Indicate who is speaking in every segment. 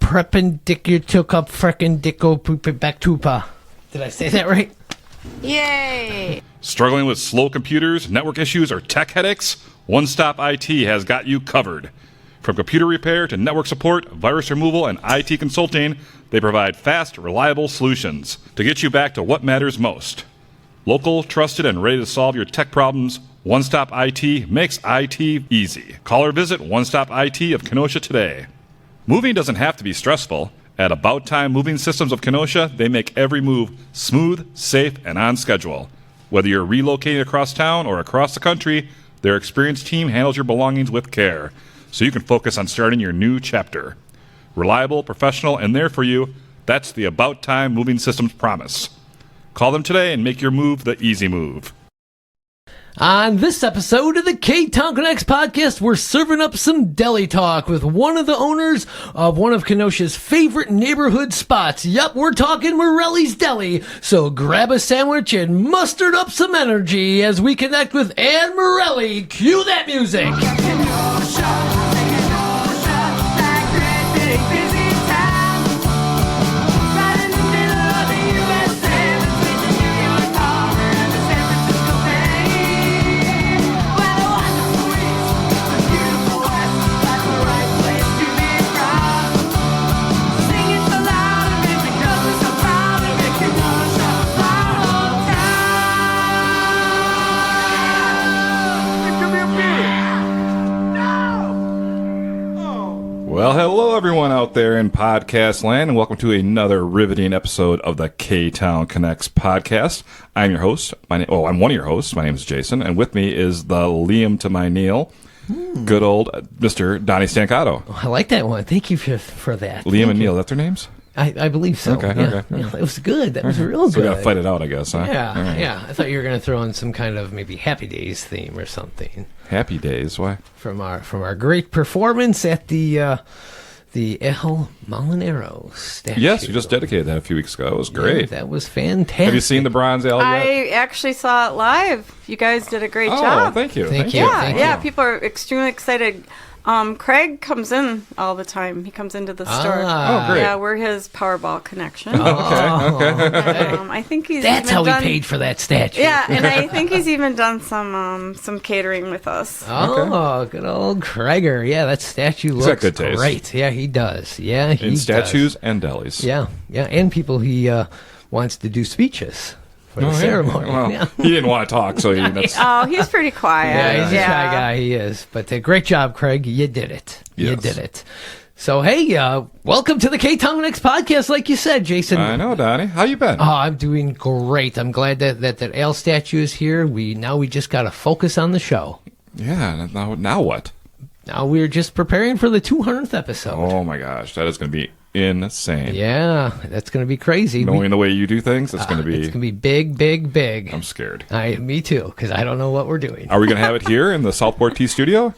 Speaker 1: Perpendicular frickin' dicko bactupa. Did I say that right?
Speaker 2: Yay!
Speaker 3: Struggling with slow computers, network issues, or tech headaches? One Stop IT has got you covered. From computer repair to network support, virus removal, and IT consulting, they provide fast, reliable solutions to get you back to what matters most. Local, trusted, and ready to solve your tech problems, One Stop IT makes IT easy. Call or visit One Stop IT of Kenosha today. Moving doesn't have to be stressful. At About Time Moving Systems of Kenosha, they make every move smooth, safe, and on schedule. Whether you're relocating across town or across the country, their experienced team handles your belongings with care, so you can focus on starting your new chapter. Reliable, professional, and there for you, that's the About Time Moving Systems promise. Call them today and make your move the easy move.
Speaker 1: On this episode of the Ktown Connects podcast, we're serving up some deli talk with one of the owners of one of Kenosha's favorite neighborhood spots. Yep, we're talking Morelli's Deli. So grab a sandwich and muster up some energy as we connect with Ann Morelli. Cue that music.
Speaker 3: Well, hello everyone out there in podcast land, and welcome to another riveting episode of the Ktown Connects podcast. I'm your host. I'm one of your hosts. My name is Jason, and with me is the Liam to my Neil, good old Mr. Donny Stancato.
Speaker 1: Oh, I like that one. Thank you for that.
Speaker 3: Liam and Neil, that's their names?
Speaker 1: I believe so.
Speaker 3: Okay,
Speaker 1: yeah.
Speaker 3: okay.
Speaker 1: Yeah, it was good. That was real good.
Speaker 3: So we gotta fight it out, I guess, huh?
Speaker 1: Yeah,
Speaker 3: Right.
Speaker 1: yeah. I thought you were going to throw in some kind of maybe Happy Days theme or something
Speaker 3: Happy days, why?
Speaker 1: from our great performance at the El Molinero statue.
Speaker 3: Yes, we just dedicated that a few weeks ago. It was great.
Speaker 1: Yeah, that was fantastic.
Speaker 3: Have you seen the bronze owl yet?
Speaker 2: I actually saw it live. You guys did a great job.
Speaker 3: Thank you.
Speaker 1: Thank you.
Speaker 2: Yeah,
Speaker 1: Thank
Speaker 2: yeah.
Speaker 1: you.
Speaker 2: People are extremely excited. Craig comes in all the time. He comes into the store.
Speaker 1: Ah.
Speaker 3: Oh, great.
Speaker 2: Yeah, we're his Powerball connection.
Speaker 3: Okay.
Speaker 2: I think he's
Speaker 1: That's
Speaker 2: even
Speaker 1: how
Speaker 2: done,
Speaker 1: we paid for that statue.
Speaker 2: Yeah, and I think he's even done some catering with us.
Speaker 1: Oh, good old Craiger. Yeah, that statue
Speaker 3: He's
Speaker 1: looks
Speaker 3: got good taste.
Speaker 1: great. Yeah, he does. Yeah, he
Speaker 3: In
Speaker 1: does.
Speaker 3: statues and delis.
Speaker 1: Yeah, and people he wants to do speeches for the ceremony.
Speaker 3: Well,
Speaker 1: Yeah.
Speaker 3: he didn't want to talk, so that's...
Speaker 2: Oh, he's pretty quiet.
Speaker 1: Yeah, he's a shy guy. He is. But great job, Craig. You did it. You
Speaker 3: Yes.
Speaker 1: did it. So, hey, welcome to the Ktown Connects podcast, like you said, Jason.
Speaker 3: I know, Donnie. How you been?
Speaker 1: Oh, I'm doing great. I'm glad that Ale statue is here. We just got to focus on the show.
Speaker 3: Yeah, now what?
Speaker 1: Now we're just preparing for the 200th episode.
Speaker 3: Oh, my gosh. That is going to be insane.
Speaker 1: Yeah, that's going to be crazy.
Speaker 3: Knowing the way you do things, it's going to
Speaker 1: It's
Speaker 3: be...
Speaker 1: going to be big, big, big.
Speaker 3: I'm scared.
Speaker 1: Me too, because I don't know what we're doing.
Speaker 3: Are we going to have it here in the Southport Tea studio?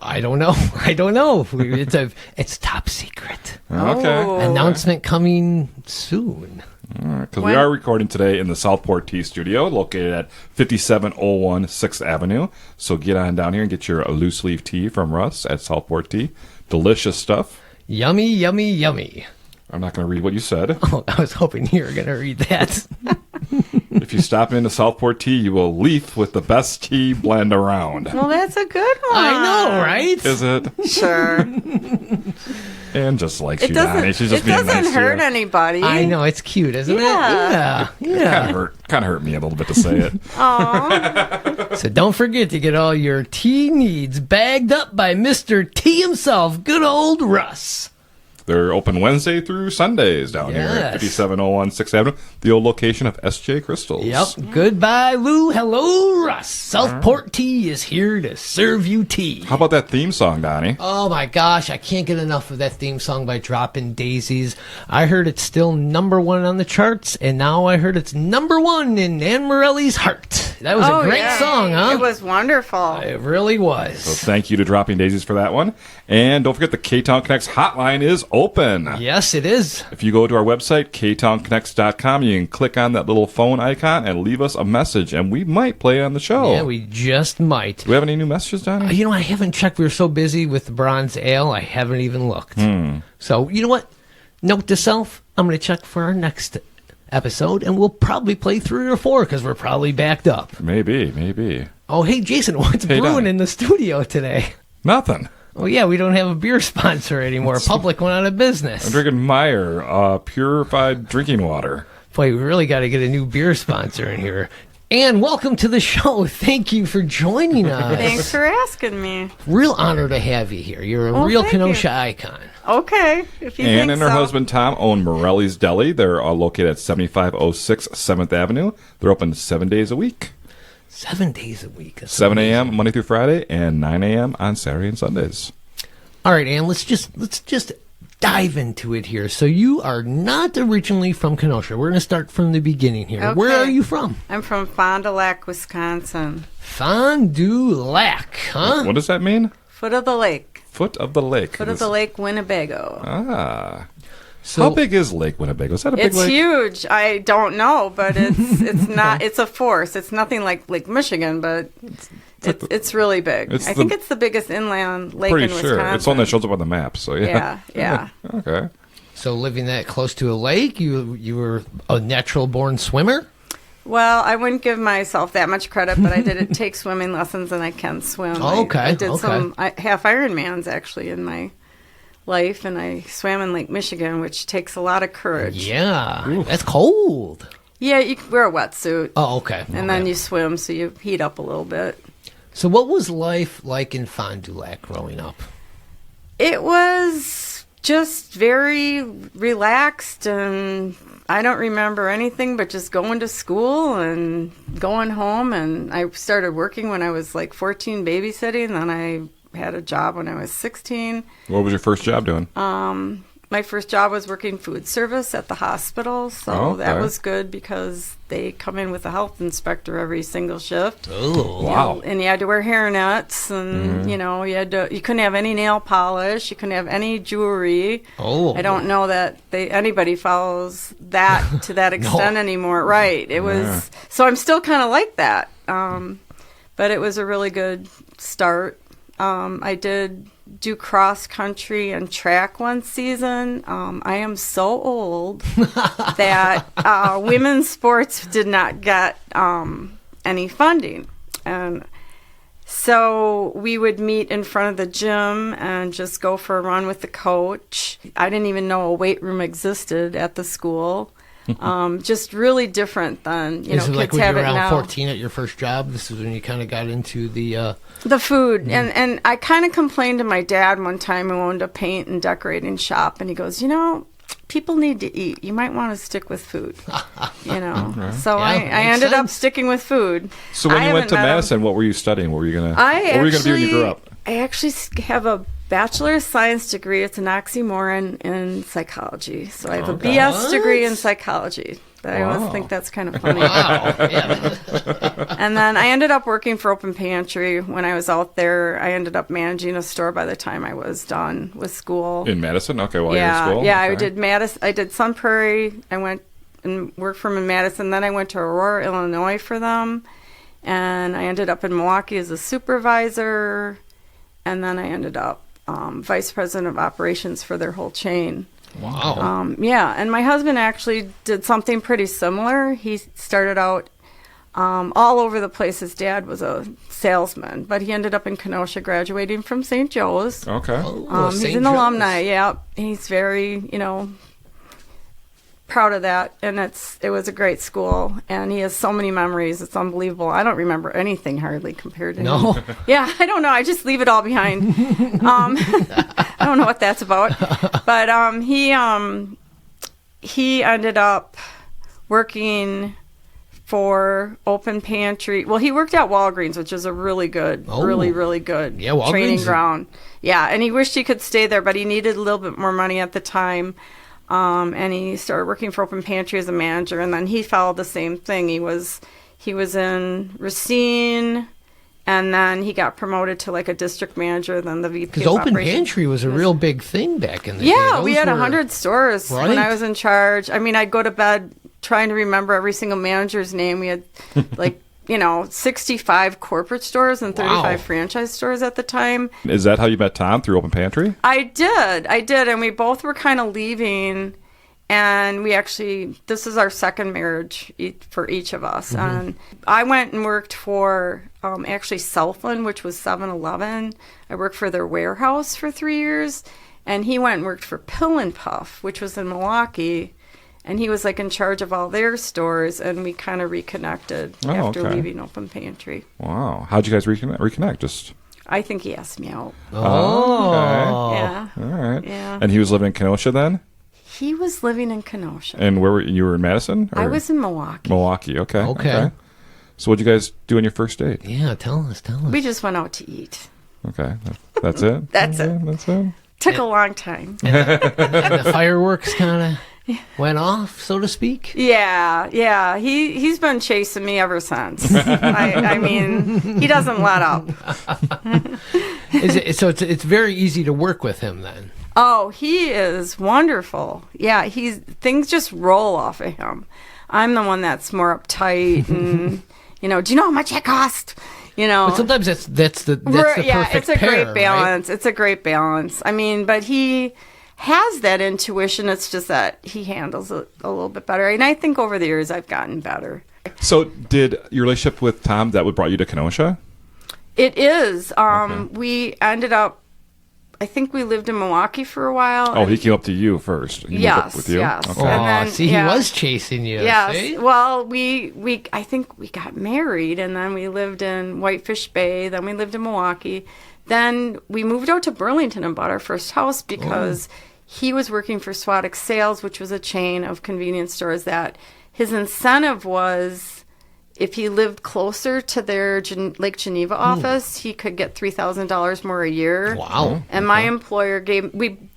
Speaker 1: I don't know. I don't know. It's top secret.
Speaker 3: Okay.
Speaker 2: Oh.
Speaker 1: Announcement coming soon.
Speaker 3: Because we are recording today in the Southport Tea studio, located at 5701 6th Avenue. So get on down here and get your loose leaf tea from Russ at Southport Tea. Delicious stuff.
Speaker 1: Yummy, yummy, yummy.
Speaker 3: I'm not going to read what you said.
Speaker 1: Oh, I was hoping you were going to read that.
Speaker 3: If you stop into Southport Tea, you will leaf with the best tea blend around.
Speaker 2: Well, that's a good one.
Speaker 1: I know, right?
Speaker 3: Is it?
Speaker 2: Sure.
Speaker 3: And just likes
Speaker 2: It
Speaker 3: you, Donnie. She's just
Speaker 2: it
Speaker 3: being
Speaker 2: doesn't
Speaker 3: nice to
Speaker 2: hurt
Speaker 3: you.
Speaker 2: anybody.
Speaker 1: I know, it's cute, isn't
Speaker 2: Yeah.
Speaker 1: it? Yeah.
Speaker 3: Kind of hurt me a little bit to say it.
Speaker 2: Aw.
Speaker 1: So don't forget to get all your tea needs bagged up by Mr. T himself, good old Russ.
Speaker 3: They're open Wednesday through Sundays down here at
Speaker 1: Yes.
Speaker 3: 5701 6th Avenue, the old location of S.J. Crystals.
Speaker 1: Yep. Goodbye, Lou. Hello, Russ. Southport Tea is here to serve you tea.
Speaker 3: How about that theme song, Donnie?
Speaker 1: Oh my gosh, I can't get enough of that theme song by Droppin' Daisies. I heard it's still #1 on the charts, and now I heard it's #1 in Ann Morelli's heart. That was a great
Speaker 2: yeah.
Speaker 1: song, huh?
Speaker 2: It was wonderful.
Speaker 1: It really was.
Speaker 3: So thank you to Dropping Daisies for that one. And don't forget the Ktown Connects hotline is open.
Speaker 1: Yes, it is.
Speaker 3: If you go to our website, ktownconnects.com, you can click on that little phone icon and leave us a message, and we might play it on the show.
Speaker 1: Yeah, we just might.
Speaker 3: Do we have any new messages, Donnie?
Speaker 1: You know, I haven't checked. We were so busy with the Bronze Ale, I haven't even looked. So, you know what? Note to self, I'm going to check for our next episode, and we'll probably play 3 or 4 because we're probably backed up.
Speaker 3: Maybe.
Speaker 1: Oh, hey, Jason, what's brewing
Speaker 3: Donny.
Speaker 1: in the studio today?
Speaker 3: Nothing.
Speaker 1: Oh, yeah, we don't have a beer sponsor anymore. Public went out of business.
Speaker 3: I'm drinking Meyer, purified drinking water.
Speaker 1: Boy, we really got to get a new beer sponsor in here. And welcome to the show. Thank you for joining us.
Speaker 2: Thanks for asking me.
Speaker 1: Real honor to have you here. You're a real
Speaker 2: thank
Speaker 1: Kenosha
Speaker 2: you.
Speaker 1: icon.
Speaker 2: Okay, if you
Speaker 3: Ann
Speaker 2: think
Speaker 3: and her
Speaker 2: so.
Speaker 3: husband Tom own Morelli's Deli. They're located at 7506 7th Avenue. They're open 7 days a week.
Speaker 1: 7 days a week. That's
Speaker 3: 7
Speaker 1: amazing.
Speaker 3: a.m. Monday through Friday and 9 a.m. on Saturday and Sundays.
Speaker 1: All right, Ann, let's just dive into it here. So you are not originally from Kenosha. We're going to start from the beginning here.
Speaker 2: Okay.
Speaker 1: Where are you from?
Speaker 2: I'm from Fond du Lac, Wisconsin.
Speaker 1: Fond du Lac, huh?
Speaker 3: What does that mean?
Speaker 2: Foot of the lake.
Speaker 3: Foot of the lake.
Speaker 2: Foot of the lake, Winnebago.
Speaker 3: Ah.
Speaker 1: So
Speaker 3: How big is Lake Winnebago? Is that a big
Speaker 2: It's
Speaker 3: lake?
Speaker 2: huge. I don't know, but it's not. It's a force. It's nothing like Lake Michigan, but it's really big.
Speaker 3: It's
Speaker 2: I think it's the biggest inland lake
Speaker 3: Pretty
Speaker 2: in
Speaker 3: sure.
Speaker 2: Wisconsin.
Speaker 3: It's one that shows up on the map, so yeah.
Speaker 2: Yeah.
Speaker 3: Okay.
Speaker 1: So living that close to a lake, you were a natural born swimmer?
Speaker 2: Well, I wouldn't give myself that much credit, but I did take swimming lessons and I can swim.
Speaker 1: Oh, okay,
Speaker 2: I did
Speaker 1: okay.
Speaker 2: some half Ironmans actually in my life, and I swam in Lake Michigan, which takes a lot of courage.
Speaker 1: Yeah. That's cold.
Speaker 2: Yeah, you wear a wetsuit,
Speaker 1: Oh, okay.
Speaker 2: and then you swim, so you heat up a little bit.
Speaker 1: So what was life like in Fond du Lac growing up?
Speaker 2: It was just very relaxed, and I don't remember anything but just going to school and going home. And I started working when I was like 14, babysitting, and then I had a job when I was 16.
Speaker 3: What was your first job doing?
Speaker 2: My first job was working food service at the hospital, so
Speaker 3: Oh, okay.
Speaker 2: that was good because they come in with a health inspector every single shift.
Speaker 1: Oh,
Speaker 3: Wow.
Speaker 2: And you had to wear hairnets, and you couldn't have any nail polish, you couldn't have any jewelry.
Speaker 1: Oh.
Speaker 2: I don't know that anybody follows that to that extent anymore. Right. It was so I'm still kind of like that. But it was a really good start. I did do cross country and track one season. I am so old that women's sports did not get any funding. And so we would meet in front of the gym and just go for a run with the coach. I didn't even know a weight room existed at the school. Just really different than,
Speaker 1: Is it
Speaker 2: kids
Speaker 1: like when you
Speaker 2: have
Speaker 1: were
Speaker 2: it
Speaker 1: around
Speaker 2: now.
Speaker 1: 14 at your first job? This is when you kind of got into the...
Speaker 2: The food. And I kind of complained to my dad one time who owned a paint and decorating shop, and he goes, people need to eat. You might want to stick with food. So
Speaker 1: Yeah,
Speaker 2: I
Speaker 1: makes
Speaker 2: ended up
Speaker 1: sense.
Speaker 2: sticking with food.
Speaker 3: So when
Speaker 2: I
Speaker 3: you went to
Speaker 2: haven't met him.
Speaker 3: Madison, what were you studying? What were you gonna
Speaker 2: I
Speaker 3: do when you grew up?
Speaker 2: actually have a Bachelor of Science degree. It's an oxymoron in psychology. So I have a BS degree in psychology. I always think that's kind of funny.
Speaker 1: Wow. Yeah.
Speaker 2: And then I ended up working for Open Pantry. When I was out there, I ended up managing a store by the time I was done with school.
Speaker 3: In Madison? Okay, while you were in school?
Speaker 2: Yeah, I
Speaker 3: Okay.
Speaker 2: did Madison. I did Sun Prairie. I went and worked for them in Madison. Then I went to Aurora, Illinois for them. And I ended up in Milwaukee as a supervisor. And then I ended up vice president of operations for their whole chain.
Speaker 1: Wow.
Speaker 2: And my husband actually did something pretty similar. He started out all over the place. His dad was a salesman, but he ended up in Kenosha, graduating from St. Joe's.
Speaker 3: Okay.
Speaker 2: He's
Speaker 1: St.
Speaker 2: an
Speaker 1: Joe's.
Speaker 2: alumni. Yeah, he's very, proud of that, and it was a great school, and he has so many memories. It's unbelievable. I don't remember anything hardly compared to
Speaker 1: No?
Speaker 2: him. Yeah, I don't know. I just leave it all behind. I don't know what that's about, but he ended up working for Open Pantry. Well, he worked at Walgreens, which is a really good, really, really good
Speaker 1: Yeah, Walgreens
Speaker 2: training
Speaker 1: is-
Speaker 2: ground. Yeah, and he wished he could stay there, but he needed a little bit more money at the time. And he started working for Open Pantry as a manager, and then he followed the same thing. He was in Racine, and then he got promoted to like a district manager, then the VP
Speaker 1: Because
Speaker 2: of
Speaker 1: Open
Speaker 2: operations.
Speaker 1: Pantry was a real big thing back in the day.
Speaker 2: Yeah, we
Speaker 1: Those
Speaker 2: had
Speaker 1: were-
Speaker 2: 100 stores
Speaker 1: Right.
Speaker 2: when I was in charge. I mean, I'd go to bed trying to remember every single manager's name. We had like 65 corporate stores and 35
Speaker 1: Wow.
Speaker 2: franchise stores at the time.
Speaker 3: Is that how you met Tom, through Open Pantry?
Speaker 2: I did, and we both were kind of leaving, and this is our second marriage for each of us. And I went and worked for actually Southland, which was 7-Eleven. I worked for their warehouse for 3 years, and he went and worked for Pill and Puff, which was in Milwaukee. And he was like in charge of all their stores, and we kind of reconnected after leaving Open Pantry.
Speaker 3: Wow. How'd you guys reconnect? Just...
Speaker 2: I think he asked me out.
Speaker 1: Oh.
Speaker 3: Okay.
Speaker 2: Yeah.
Speaker 3: All right.
Speaker 2: Yeah.
Speaker 3: And he was living in Kenosha then?
Speaker 2: He was living in Kenosha.
Speaker 3: And where were you? Were in Madison?
Speaker 2: I was in Milwaukee.
Speaker 3: Milwaukee. Okay.
Speaker 1: Okay.
Speaker 3: So what'd you guys do on your first date?
Speaker 1: Yeah, tell us.
Speaker 2: We just went out to eat.
Speaker 3: Okay. That's it?
Speaker 2: That's it.
Speaker 3: That's it?
Speaker 2: Took a long time.
Speaker 1: And the fireworks kind of went off, so to speak.
Speaker 2: Yeah. He's been chasing me ever since. I mean, he doesn't let up.
Speaker 1: So it's very easy to work with him then.
Speaker 2: Oh, he is wonderful. Yeah, things just roll off of him. I'm the one that's more uptight and, do you know how much it cost?
Speaker 1: But sometimes that's the perfect
Speaker 2: it's a
Speaker 1: pair,
Speaker 2: great balance.
Speaker 1: Right?
Speaker 2: It's a great balance. I mean, but he has that intuition. It's just that he handles it a little bit better. And I think over the years I've gotten better.
Speaker 3: So did your relationship with Tom, that what brought you to Kenosha?
Speaker 2: It is. We ended up, I think we lived in Milwaukee for a while.
Speaker 3: Oh, he came up to you first. He moved up with you?
Speaker 2: Yes.
Speaker 3: Okay.
Speaker 2: And then,
Speaker 1: he was chasing you.
Speaker 2: Yes.
Speaker 1: See?
Speaker 2: Well, I think we got married, and then we lived in Whitefish Bay. Then we lived in Milwaukee. Then we moved out to Burlington and bought our first house because he was working for Swadix Sales, which was a chain of convenience stores that his incentive was if he lived closer to their Lake Geneva office, he could get $3,000 more a year.
Speaker 1: Wow.
Speaker 2: And my employer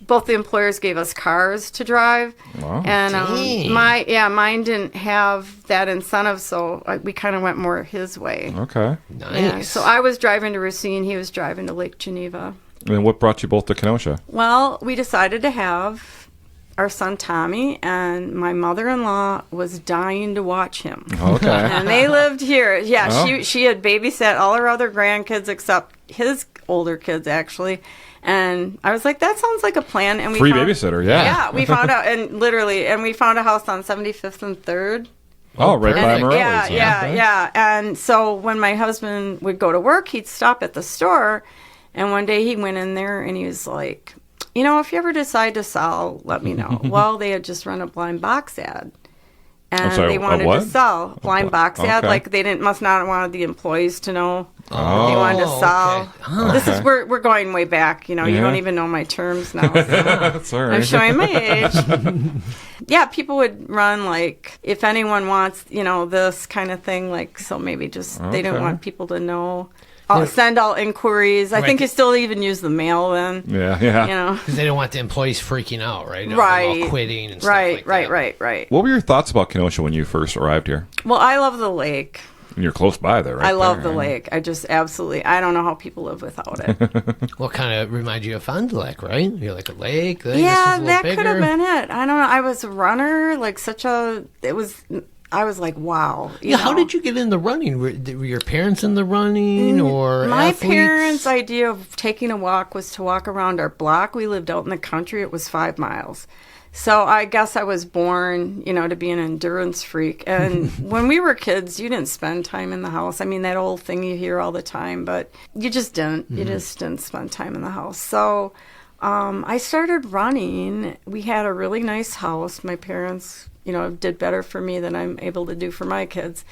Speaker 2: both the employers gave us cars to drive.
Speaker 3: Wow.
Speaker 2: And mine didn't have that incentive, so we kind of went more his way.
Speaker 3: Okay.
Speaker 1: Nice.
Speaker 2: Yeah, so I was driving to Racine, he was driving to Lake Geneva.
Speaker 3: And what brought you both to Kenosha?
Speaker 2: Well, we decided to have our son Tommy, and my mother-in-law was dying to watch him.
Speaker 3: Okay.
Speaker 2: And they lived here. Yeah,
Speaker 3: Oh.
Speaker 2: she had babysat all her other grandkids except his older kids, actually. And I was like, that sounds like a plan. And we
Speaker 3: Free
Speaker 2: found,
Speaker 3: babysitter, yeah.
Speaker 2: Yeah, we found out, and we found a house on 75th and 3rd.
Speaker 3: Oh, right by
Speaker 1: perfect.
Speaker 3: Morelli's.
Speaker 2: Yeah. And so when my husband would go to work, he'd stop at the store. And one day he went in there and he was like, if you ever decide to sell, let me know. Well, they had just run a blind box ad. And
Speaker 3: sorry,
Speaker 2: they wanted
Speaker 3: what?
Speaker 2: to sell blind box ad.
Speaker 3: Okay.
Speaker 2: Like they must not have wanted the employees to know
Speaker 3: Oh.
Speaker 2: they wanted to sell.
Speaker 1: Okay. Huh.
Speaker 2: This is we're going way back. You
Speaker 3: Yeah.
Speaker 2: don't even know my terms now. So
Speaker 3: Sorry.
Speaker 2: I'm showing my age. Yeah, people would run like if anyone wants, this kind of thing. Like so, maybe just they didn't
Speaker 3: Okay.
Speaker 2: want people to know. Send all inquiries. I think you still even use the mail then.
Speaker 3: Yeah.
Speaker 1: Because they don't want the employees freaking out, right?
Speaker 2: Right.
Speaker 1: All quitting and stuff like that.
Speaker 2: Right.
Speaker 3: What were your thoughts about Kenosha when you first arrived here?
Speaker 2: Well, I love the lake.
Speaker 3: And you're close by there, right?
Speaker 2: I love
Speaker 3: there,
Speaker 2: the
Speaker 3: right?
Speaker 2: lake. I just absolutely, I don't know how people live without it.
Speaker 1: Well, kind of remind you of Fond du Lac, right? You're like a lake.
Speaker 2: Yeah, that could have been it. I don't know. I was a runner, I was like, wow.
Speaker 1: Yeah, how did you get in the running? Were your parents in the running or
Speaker 2: My
Speaker 1: athletes?
Speaker 2: parents' idea of taking a walk was to walk around our block. We lived out in the country. It was 5 miles. So I guess I was born, to be an endurance freak. And when we were kids, you didn't spend time in the house. I mean, that old thing you hear all the time, but you just didn't. You just didn't spend time in the house. So I started running. We had a really nice house. My parents, did better for me than I'm able to do for my kids.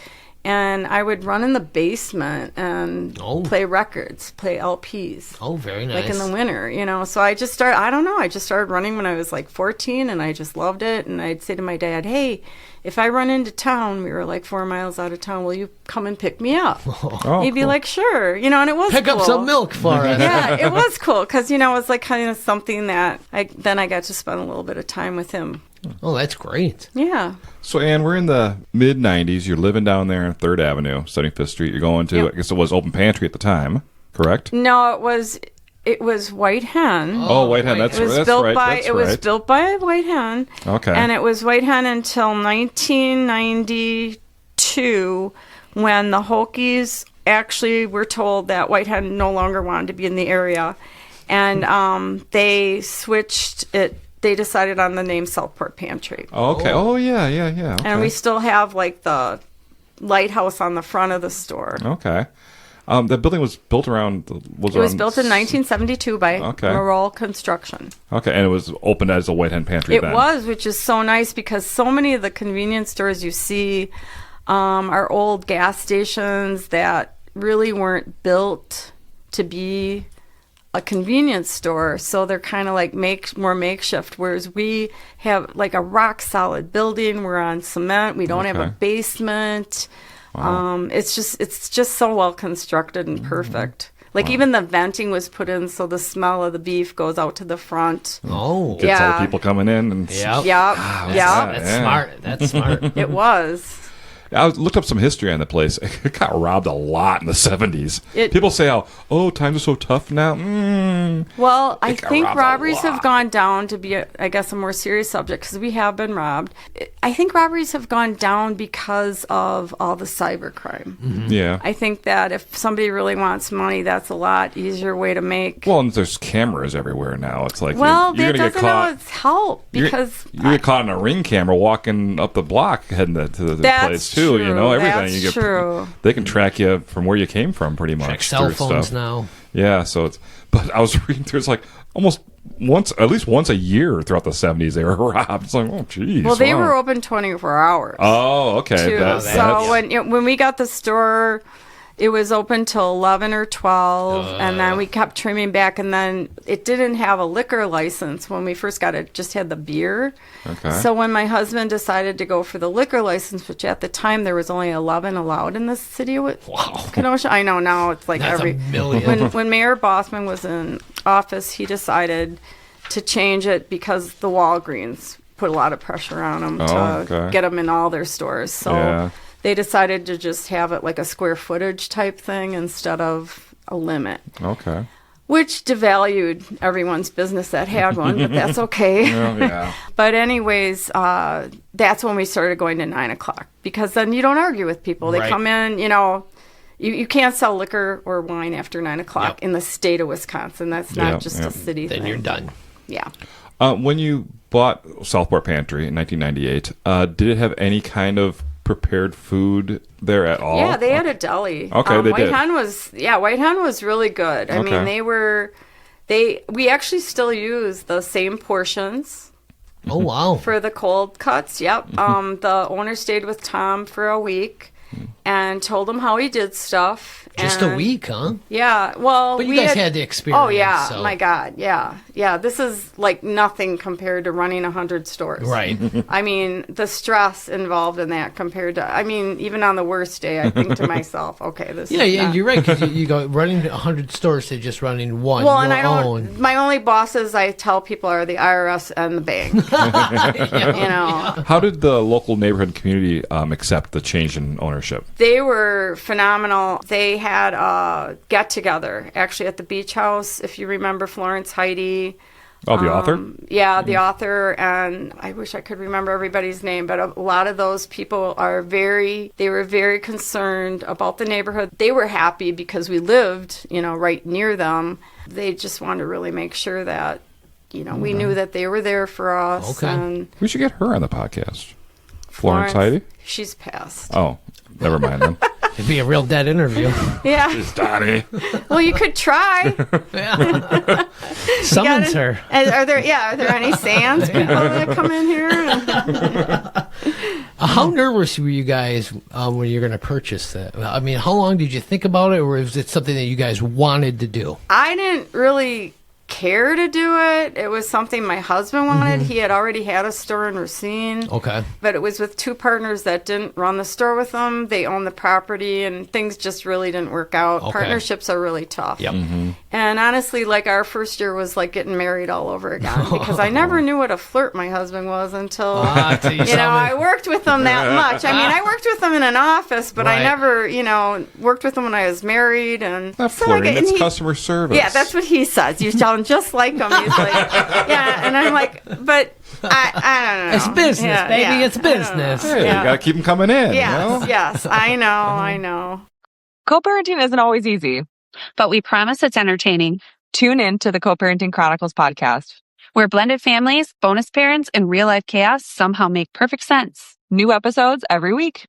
Speaker 2: And I would run in the basement and play records, play LPs.
Speaker 1: Oh, very nice.
Speaker 2: Like in the winter, So I just started running when I was like 14 and I just loved it. And I'd say to my dad, hey, if I run into town, we were like 4 miles out of town, will you come and pick me up?
Speaker 3: Oh,
Speaker 2: He'd be
Speaker 3: cool.
Speaker 2: like, sure. And it was
Speaker 1: Pick
Speaker 2: cool.
Speaker 1: up some milk for us.
Speaker 2: Yeah, it was cool because, it was like kind of something that I got to spend a little bit of time with him.
Speaker 1: Oh, that's great.
Speaker 2: Yeah.
Speaker 3: So, Ann, we're in the mid-'90s. You're living down there on 3rd Avenue, 75th Street. You're going to,
Speaker 2: Yep.
Speaker 3: I guess it was Open Pantry at the time, correct?
Speaker 2: No, it was White Hen.
Speaker 3: Oh, White Hen. That's
Speaker 2: It was
Speaker 3: right.
Speaker 2: built
Speaker 3: That's
Speaker 2: by
Speaker 3: right.
Speaker 2: it was built by White Hen.
Speaker 3: Okay.
Speaker 2: And it was White Hen until 1992 when the Hokies actually were told that White Hen no longer wanted to be in the area. And they switched it. They decided on the name Southport Pantry.
Speaker 4: Oh, okay. Oh, yeah. Okay.
Speaker 2: And we still have like the lighthouse on the front of the store.
Speaker 4: Okay. The building was built around...
Speaker 2: It was built in 1972 by Moreill Construction.
Speaker 4: Okay, and it was opened as a White Hen Pantry
Speaker 2: It
Speaker 4: then.
Speaker 2: was, which is so nice because so many of the convenience stores you see are old gas stations that really weren't built to be a convenience store, so they're kind of like more makeshift, whereas we have like a rock solid building. We're on cement. We don't have a basement. Wow. It's just so well constructed and perfect. Like even the venting was put in so the smell of the beef goes out to the front.
Speaker 1: Oh,
Speaker 4: gets all the people coming in and
Speaker 1: That's smart. That's smart.
Speaker 2: It was.
Speaker 4: I looked up some history on the place. It got robbed a lot in the 70s. People say, times are so tough now.
Speaker 2: Well, I think robberies have gone down to be, I guess, a more serious subject because we have been robbed. I think robberies have gone down because of all the cybercrime.
Speaker 4: Mm-hmm. Yeah.
Speaker 2: I think that if somebody really wants money, that's a lot easier way to make.
Speaker 4: Well, and there's cameras everywhere now. It's like
Speaker 2: well,
Speaker 4: you're
Speaker 2: that
Speaker 4: going to get
Speaker 2: doesn't
Speaker 4: caught.
Speaker 2: always help because
Speaker 4: you get caught in a Ring camera walking up the block heading to the place too.
Speaker 2: True.
Speaker 4: You know everything.
Speaker 2: That's
Speaker 4: you get,
Speaker 2: true.
Speaker 4: They can track you from where you came from, pretty much.
Speaker 1: Check cell phones
Speaker 4: stuff.
Speaker 1: now.
Speaker 4: Yeah, so it's. But I was reading through. It's like almost at least once a year throughout the 70s they were robbed. It's like, oh, geez.
Speaker 2: Well, they were open 24 hours.
Speaker 4: Oh, okay.
Speaker 2: So when we got the store, it was open till 11 or 12, and then we kept trimming back, and then it didn't have a liquor license when we first got it. It just had the beer.
Speaker 4: Okay.
Speaker 2: So when my husband decided to go for the liquor license, which at the time there was only 11 allowed in the city of Kenosha. I know now it's like
Speaker 1: That's a million.
Speaker 2: When Mayor Bossman was in office, he decided to change it because the Walgreens put a lot of pressure on them to get them in all their stores. So they decided to just have it like a square footage type thing instead of a limit.
Speaker 4: Okay.
Speaker 2: Which devalued everyone's business that had one, but that's okay.
Speaker 4: Yeah.
Speaker 2: But anyways, that's when we started going to 9 o'clock because then you don't argue with people. They come in, you can't sell liquor or wine after 9 o'clock in the state of Wisconsin. That's not just a city thing.
Speaker 1: Then you're done.
Speaker 2: Yeah.
Speaker 4: When you bought Southport Pantry in 1998, did it have any kind of prepared food there at all?
Speaker 2: Yeah, they had a deli.
Speaker 4: Okay, they
Speaker 2: White
Speaker 4: did.
Speaker 2: White Hen was really good. I mean, we actually still use the same portions.
Speaker 1: Oh, wow.
Speaker 2: For the cold cuts, yep. The owner stayed with Tom for a week and told him how he did stuff.
Speaker 1: Just a week, huh?
Speaker 2: Yeah, well,
Speaker 1: but you guys had the experience.
Speaker 2: Oh yeah,
Speaker 1: so.
Speaker 2: My God, yeah. This is like nothing compared to running 100 stores.
Speaker 1: Right.
Speaker 2: I mean, the stress involved in that compared to, I mean, even on the worst day, I think to myself, okay, this.
Speaker 1: Yeah, you're right. Because you go running 100 stores to just running one.
Speaker 2: Well, and I don't. My only bosses, I tell people, are the IRS and the bank.
Speaker 4: How did the local neighborhood community accept the change in ownership?
Speaker 2: They were phenomenal. They had a get-together, actually, at the beach house, if you remember Florence Heidi.
Speaker 4: Oh, the author?
Speaker 2: Yeah, the author, and I wish I could remember everybody's name, but a lot of those people they were very concerned about the neighborhood. They were happy because we lived, right near them. They just wanted to really make sure that, we knew that they were there for us.
Speaker 1: Okay.
Speaker 2: And
Speaker 4: we should get her on the podcast. Florence Heidi?
Speaker 2: She's passed.
Speaker 4: Oh, never mind then.
Speaker 1: It'd be a real dead interview.
Speaker 2: Yeah.
Speaker 4: It's Donny.
Speaker 2: Well, you could try.
Speaker 1: Summons her.
Speaker 2: Are there any Sands people that come in here?
Speaker 1: How nervous were you guys when you're going to purchase that? I mean, how long did you think about it, or was it something that you guys wanted to do?
Speaker 2: I didn't really care to do it. It was something my husband wanted. He had already had a store in Racine.
Speaker 1: Okay.
Speaker 2: But it was with two partners that didn't run the store with them. They owned the property, and things just really didn't work out.
Speaker 1: Okay.
Speaker 2: Partnerships are really tough.
Speaker 1: Yep.
Speaker 2: And honestly, like our first year was like getting married all over again because I never knew what a flirt my husband was until I worked with him that much. I mean, I worked with him in an office, but I never, worked with him when I was married. And
Speaker 4: not flirting, it's customer service.
Speaker 2: Yeah, that's what he says. You sound just like him. He's like, yeah, and I'm like, but I don't know.
Speaker 1: It's business, baby. It's business.
Speaker 4: Hey, you got to keep them coming in.
Speaker 2: Yes, I know.
Speaker 5: Co-parenting isn't always easy,
Speaker 6: but we promise it's entertaining.
Speaker 5: Tune in to the Co-Parenting Chronicles podcast,
Speaker 6: where blended families, bonus parents, and real-life chaos somehow make perfect sense.
Speaker 5: New episodes every week.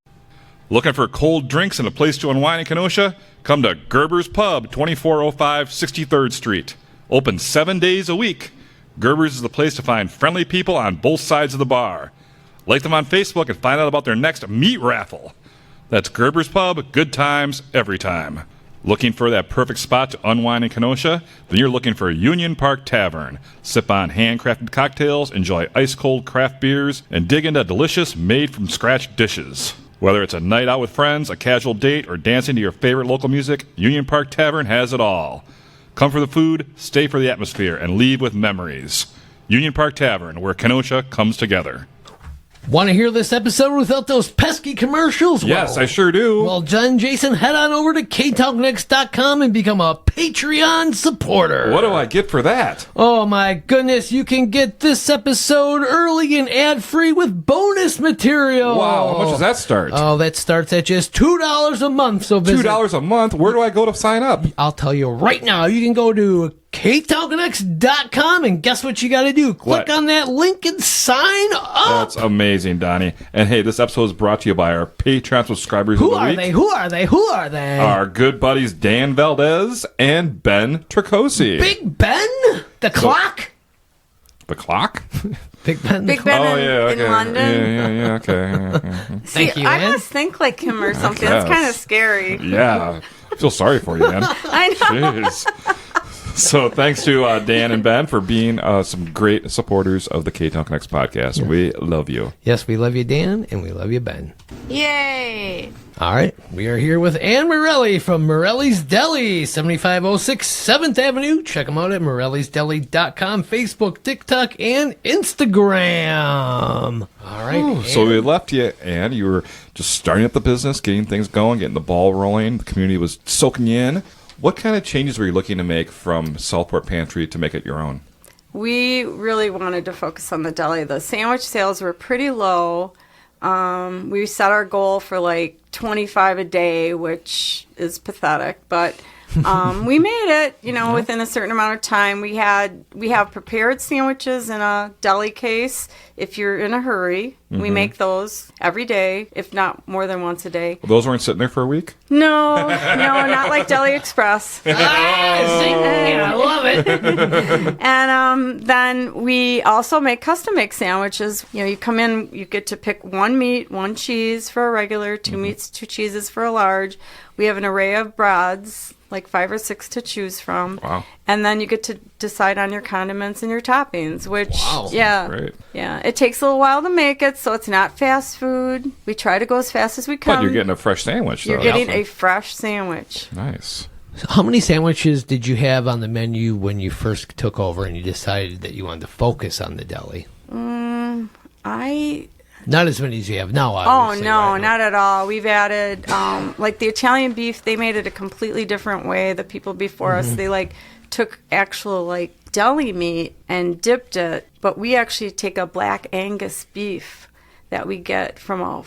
Speaker 3: Looking for cold drinks and a place to unwind in Kenosha? Come to Gerber's Pub, 2405 63rd Street. Open 7 days a week. Gerber's is the place to find friendly people on both sides of the bar. Like them on Facebook and find out about their next meat raffle. That's Gerber's Pub, good times every time. Looking for that perfect spot to unwind in Kenosha? Then you're looking for Union Park Tavern. Sip on handcrafted cocktails, enjoy ice-cold craft beers, and dig into delicious made-from-scratch dishes. Whether it's a night out with friends, a casual date, or dancing to your favorite local music, Union Park Tavern has it all. Come for the food, stay for the atmosphere, and leave with memories. Union Park Tavern, where Kenosha comes together.
Speaker 1: Want to hear this episode without those pesky commercials?
Speaker 4: Yes, I sure do.
Speaker 1: Well, John and Jason, head on over to ktownconnects.com and become a Patreon supporter.
Speaker 4: What do I get for that?
Speaker 1: Oh, my goodness. You can get this episode early and ad-free with bonus material.
Speaker 4: Wow, how much does that start?
Speaker 1: Oh, that starts at just $2 a month. So visit
Speaker 4: $2 a month? Where do I go to sign up?
Speaker 1: I'll tell you right now. You can go to ktownconnects.com and guess what you got to do? Click on that link and sign up.
Speaker 4: That's amazing, Donnie. And hey, this episode is brought to you by our Patreon subscribers
Speaker 1: Who
Speaker 4: of the
Speaker 1: are
Speaker 4: week.
Speaker 1: Who are they?
Speaker 4: Our good buddies Dan Valdez and Ben Tricosi.
Speaker 1: Big Ben? The clock?
Speaker 4: The clock?
Speaker 1: Big Ben.
Speaker 2: Big Ben in London.
Speaker 4: Yeah, okay.
Speaker 1: Thank you,
Speaker 2: I
Speaker 1: Ann.
Speaker 2: must think like him or something. That's kind of scary.
Speaker 4: Yeah. I feel sorry for you, man.
Speaker 2: I know.
Speaker 4: Jeez. So thanks to Dan and Ben for being some great supporters of the Ktown Connects podcast. We love you.
Speaker 1: Yes, we love you, Dan, and we love you, Ben.
Speaker 2: Yay!
Speaker 1: All right, we are here with Ann Morelli from Morelli's Deli, 7506 7th Avenue. Check them out at morellisdeli.com, Facebook, TikTok, and Instagram. All right.
Speaker 4: So we left you, Ann. You were just starting up the business, getting things going, getting the ball rolling. The community was soaking you in. What kind of changes were you looking to make from Southport Pantry to make it your own?
Speaker 2: We really wanted to focus on the deli. The sandwich sales were pretty low. We set our goal for like 25 a day, which is pathetic, but we made it, within a certain amount of time. We have prepared sandwiches in a deli case if you're in a hurry. Mm-hmm. We make those every day, if not more than once a day.
Speaker 4: Those weren't sitting there for a week?
Speaker 2: No, not like Deli Express.
Speaker 1: I love it.
Speaker 2: And then we also make custom-make sandwiches. You come in, you get to pick one meat, one cheese for a regular, two meats, two cheeses for a large. We have an array of breads, like 5 or 6 to choose from.
Speaker 4: Wow.
Speaker 2: And then you get to decide on your condiments and your toppings, which,
Speaker 4: Great.
Speaker 2: Yeah, it takes a little while to make it, so it's not fast food. We try to go as fast as we can.
Speaker 4: But you're getting a fresh sandwich, though.
Speaker 2: You're getting a fresh sandwich.
Speaker 4: Nice.
Speaker 1: So how many sandwiches did you have on the menu when you first took over and you decided that you wanted to focus on the deli? Not as many as you have now, obviously.
Speaker 2: Oh, no,
Speaker 1: right?
Speaker 2: not at all. We've added, like the Italian beef, they made it a completely different way. The people before us, they took actual deli meat and dipped it. But we actually take a black Angus beef that we get from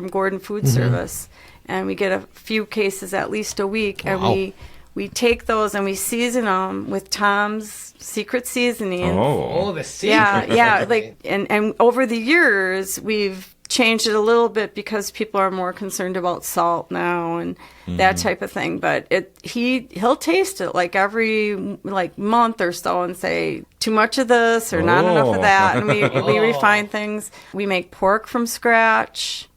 Speaker 2: Gordon Food Service. And we get a few cases at least a week.
Speaker 1: Wow.
Speaker 2: And we take those and we season them with Tom's secret seasoning.
Speaker 1: Oh, the secret.
Speaker 2: Yeah. And over the years, we've changed it a little bit because people are more concerned about salt now and that type of thing. But he'll taste it every month or so and say too much of this or not enough of that. And we refine things. We make pork from scratch.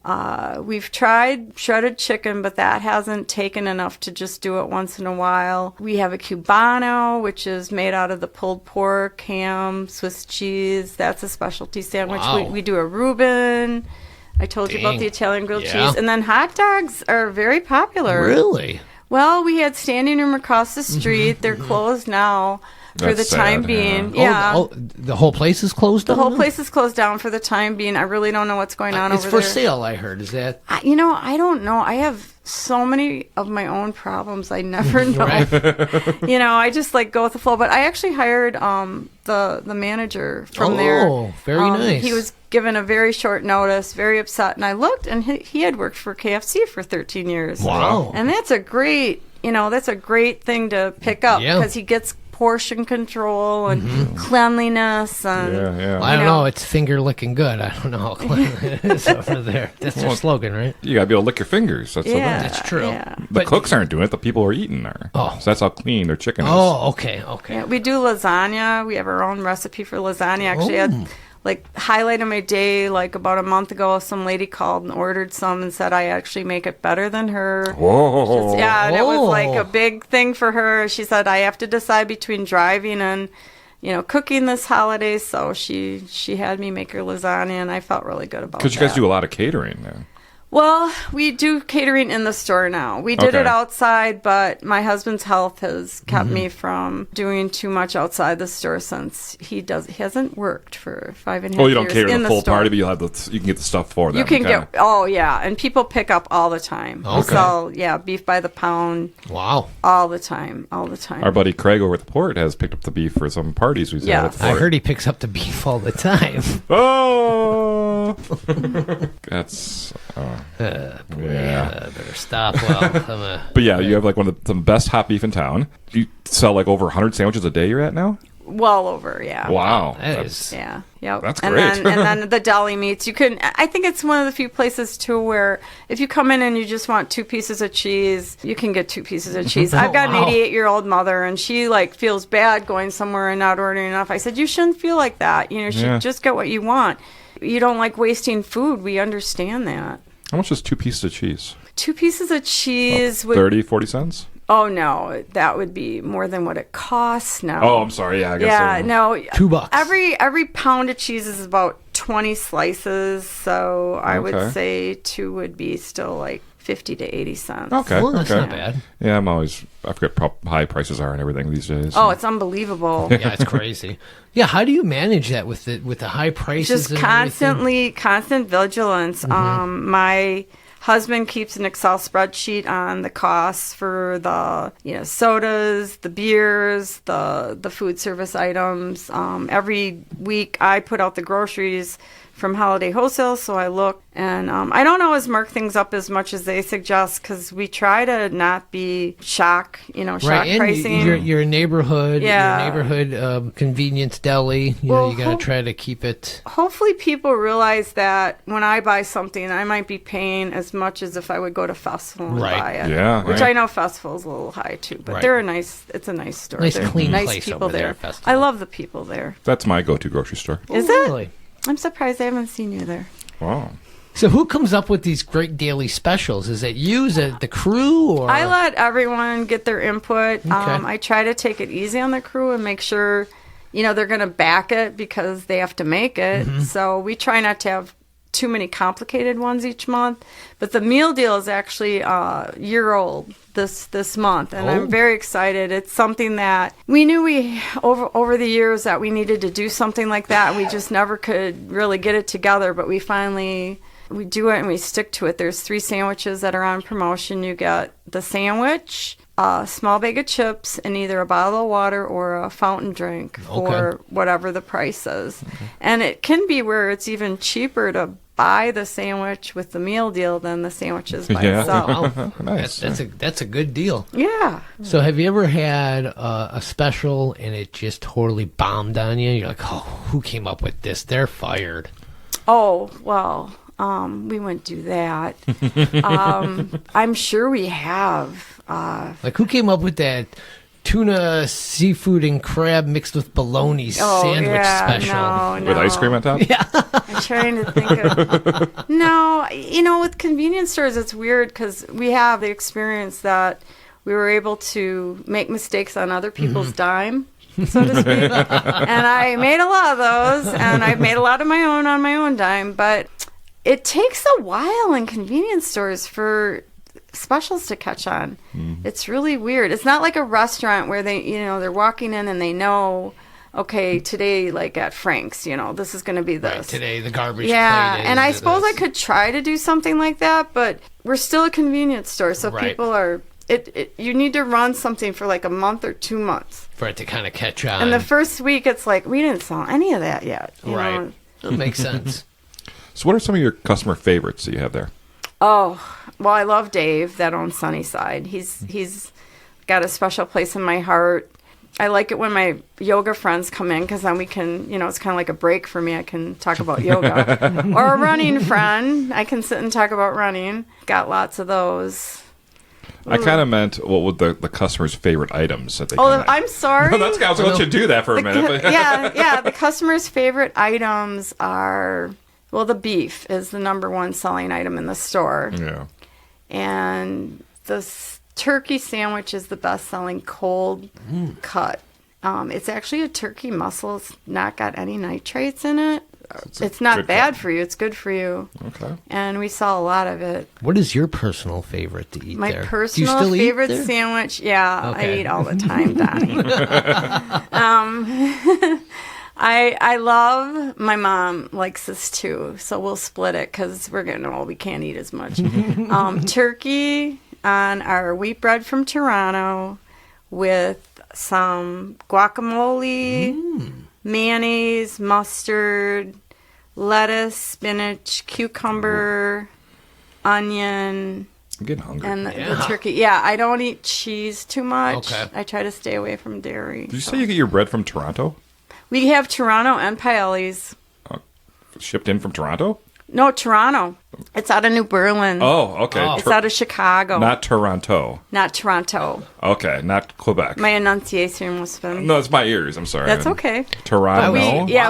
Speaker 2: We've tried shredded chicken, but that hasn't taken enough to just do it once in a while. We have a Cubano, which is made out of the pulled pork, ham, Swiss cheese. That's a specialty sandwich.
Speaker 1: Wow.
Speaker 2: We do a Reuben. I told you about the Italian grilled cheese. And then hot dogs are very popular.
Speaker 1: Really?
Speaker 2: Well, we had standing room across the street. They're closed now for
Speaker 4: That's
Speaker 2: the time
Speaker 4: sad,
Speaker 2: being.
Speaker 1: Yeah. The whole place is closed
Speaker 2: The
Speaker 1: down
Speaker 2: whole
Speaker 1: now?
Speaker 2: place is closed down for the time being. I really don't know what's going on
Speaker 1: It's
Speaker 2: over
Speaker 1: for
Speaker 2: there.
Speaker 1: sale, I heard. Is that...
Speaker 2: I don't know. I have so many of my own problems. I never know. I just go with the flow. But I actually hired the manager from there.
Speaker 1: Oh, very nice.
Speaker 2: He was given a very short notice, very upset, and I looked, and he had worked for KFC for 13 years.
Speaker 1: Wow.
Speaker 2: And that's a great thing to pick up
Speaker 1: Yeah.
Speaker 2: because he gets portion control and cleanliness and
Speaker 4: Yeah.
Speaker 1: Well, I don't know. It's finger licking good. I don't know how clean it is over there. That's their slogan, right?
Speaker 4: You got to be able to lick your fingers. That's the thing.
Speaker 1: That's true.
Speaker 2: Yeah.
Speaker 4: The cooks aren't doing it. The people who are eating are.
Speaker 1: Oh.
Speaker 4: So that's how clean their chicken is.
Speaker 1: Oh, okay.
Speaker 2: Yeah, we do lasagna. We have our own recipe for lasagna. Actually, I had highlight of my day about a month ago. Some lady called and ordered some and said I actually make it better than her.
Speaker 4: Whoa.
Speaker 2: Yeah, and it was
Speaker 1: Oh.
Speaker 2: a big thing for her. She said I have to decide between driving and cooking this holiday. So she had me make her lasagna, and I felt really good about it.
Speaker 4: Because you guys do a lot of catering then.
Speaker 2: Well, we do catering in the store now. We did
Speaker 4: Okay.
Speaker 2: it outside, but my husband's health has kept me from doing too much outside the store since he hasn't worked for 5.5 years.
Speaker 4: Oh, you don't cater
Speaker 2: in
Speaker 4: the full
Speaker 2: store.
Speaker 4: party, but you can get the stuff for them.
Speaker 2: You can
Speaker 4: kinda.
Speaker 2: and people pick up all the time. We
Speaker 1: Okay.
Speaker 2: sell, beef by the pound
Speaker 1: Wow.
Speaker 2: all the time.
Speaker 4: Our buddy Craig over at the port has picked up the beef for some parties we've had
Speaker 2: Yeah.
Speaker 4: at the
Speaker 1: I
Speaker 4: port.
Speaker 1: heard he picks up the beef all the time.
Speaker 4: Oh! That's...
Speaker 1: Better stop. Well,
Speaker 4: But yeah, you have one of the best hot beef in town. You sell over 100 sandwiches a day you're at now?
Speaker 2: Well over, yeah.
Speaker 4: Wow.
Speaker 1: that is...
Speaker 2: Yeah, yep.
Speaker 4: That's
Speaker 2: and
Speaker 4: great.
Speaker 2: then the deli meats. I think it's one of the few places too where if you come in and you just want 2 pieces of cheese, you can get 2 pieces of cheese. I've got an
Speaker 1: Wow.
Speaker 2: 88-year-old mother, and she feels bad going somewhere and not ordering enough. I said you shouldn't feel like that. You should just get what you want. You don't like wasting food. We understand that.
Speaker 4: How much is 2 pieces of cheese?
Speaker 2: 2 pieces of cheese would.
Speaker 4: 30, 40 cents?
Speaker 2: Oh no, that would be more than what it costs now.
Speaker 4: Oh, I'm sorry. Yeah, I guess.
Speaker 2: Yeah, no.
Speaker 1: $2.
Speaker 2: Every pound of cheese is about 20 slices, so I
Speaker 4: Okay.
Speaker 2: would say 2 would be still 50 to 80 cents.
Speaker 4: Okay.
Speaker 1: Well, that's
Speaker 4: okay.
Speaker 1: not bad.
Speaker 4: Yeah, I forget how high prices are and everything these days.
Speaker 2: Oh, it's unbelievable.
Speaker 1: Yeah, it's crazy. Yeah, how do you manage that with the high prices?
Speaker 2: Just
Speaker 1: and everything?
Speaker 2: constant vigilance. My husband keeps an Excel spreadsheet on the costs for the sodas, the beers, the food service items. Every week I put out the groceries from Holiday Wholesale, so I look, and I don't always mark things up as much as they suggest because we try to not be shock
Speaker 1: Right, and
Speaker 2: pricing.
Speaker 1: you're a neighborhood,
Speaker 2: Yeah.
Speaker 1: your neighborhood convenience deli.
Speaker 2: Well,
Speaker 1: You got to try to keep it.
Speaker 2: Hopefully people realize that when I buy something, I might be paying as much as if I would go to Festival and
Speaker 1: Right.
Speaker 2: buy it.
Speaker 4: Yeah,
Speaker 2: Which
Speaker 4: right.
Speaker 2: I know Festival's a little high too, but
Speaker 1: Right.
Speaker 2: it's a nice store.
Speaker 1: Nice,
Speaker 2: They're
Speaker 1: clean
Speaker 2: nice
Speaker 1: place
Speaker 2: people
Speaker 1: over there
Speaker 2: there.
Speaker 1: at Festival.
Speaker 2: I love the people there.
Speaker 4: That's my go-to grocery store.
Speaker 2: Is
Speaker 1: Oh,
Speaker 2: it?
Speaker 1: really?
Speaker 2: I'm surprised I haven't seen you there.
Speaker 4: Wow.
Speaker 1: So who comes up with these great daily specials? Is it you? Is it the crew? Or
Speaker 2: I let everyone get their input.
Speaker 1: Okay.
Speaker 2: I try to take it easy on the crew and make sure, they're going to back it because they have to make it.
Speaker 1: Mm-hmm.
Speaker 2: So we try not to have too many complicated ones each month. But the meal deal is actually a year old this month, and
Speaker 1: Oh.
Speaker 2: I'm very excited. It's something that we knew over the years that we needed to do something like that, and we just never could really get it together. But we do it and we stick to it. There's 3 sandwiches that are on promotion. You get the sandwich, a small bag of chips, and either a bottle of water or a fountain drink for whatever the price is. And it can be where it's even cheaper to buy the sandwich with the meal deal than the sandwiches by
Speaker 4: Yeah.
Speaker 2: itself.
Speaker 1: Wow.
Speaker 4: Nice.
Speaker 1: That's a good deal.
Speaker 2: Yeah.
Speaker 1: So have you ever had a special and it just totally bombed on you? You're like, oh, who came up with this? They're fired.
Speaker 2: Oh, well, we wouldn't do that. I'm sure we have.
Speaker 1: Like, who came up with that tuna, seafood, and crab mixed with bologna sandwich special?
Speaker 2: No.
Speaker 4: With ice cream on top?
Speaker 1: Yeah.
Speaker 2: I'm trying to think of. No, with convenience stores, it's weird because we have the experience that we were able to make mistakes on other people's dime, so to speak. And I made a lot of those, and I've made a lot of my own on my own dime. But it takes a while in convenience stores for specials to catch on. It's really weird. It's not like a restaurant where they're walking in and they know, okay, today, like at Frank's, this is going to be this.
Speaker 1: Right, today the garbage
Speaker 2: plate and I suppose
Speaker 1: this.
Speaker 2: I could try to do something like that, but we're still a convenience store, so people are... you need to run something for like a month or 2 months.
Speaker 1: For it to kind of catch on.
Speaker 2: And the first week, it's like, we didn't sell any of that yet.
Speaker 1: Right. That makes sense.
Speaker 4: So what are some of your customer favorites that you have there?
Speaker 2: Oh, well, I love Dave that owns Sunnyside. He's got a special place in my heart. I like it when my yoga friends come in because then we can, it's kind of like a break for me. I can talk about yoga. Or a running friend. I can sit and talk about running. Got lots of those.
Speaker 4: I kind of meant what would the customer's favorite items that they
Speaker 2: I'm sorry.
Speaker 4: No, that's I was going to let you do that for a minute.
Speaker 2: Yeah. The customer's favorite items are, well, the beef is the number one selling item in the store.
Speaker 4: Yeah.
Speaker 2: And the turkey sandwich is the best-selling cold cut. It's actually a turkey muscle. It's not got any nitrates in it. It's not bad for you. It's good for you.
Speaker 4: Okay.
Speaker 2: And we sell a lot of it.
Speaker 1: What is your personal favorite to eat
Speaker 2: My
Speaker 1: there?
Speaker 2: personal favorite sandwich? Yeah, okay. I eat all the time, Donny. I love, my mom likes this too, so we'll split it because we can't eat as much. Turkey on our wheat bread from Toronto with some guacamole, mayonnaise, mustard, lettuce, spinach, cucumber, onion.
Speaker 4: I'm getting hungry.
Speaker 2: And the turkey. Yeah, I don't eat cheese too much.
Speaker 1: Okay.
Speaker 2: I try to stay away from dairy.
Speaker 4: Did you say you get your bread from Toronto?
Speaker 2: We have Toronto and Paelli's.
Speaker 4: Shipped in from Toronto?
Speaker 2: No, Toronto. It's out of New Berlin.
Speaker 4: Oh, okay.
Speaker 2: It's out of Chicago.
Speaker 4: Not Toronto.
Speaker 2: Not Toronto.
Speaker 4: Okay, not Quebec.
Speaker 2: My enunciation was been...
Speaker 4: No, it's my ears. I'm sorry.
Speaker 2: That's okay.
Speaker 4: Toronto?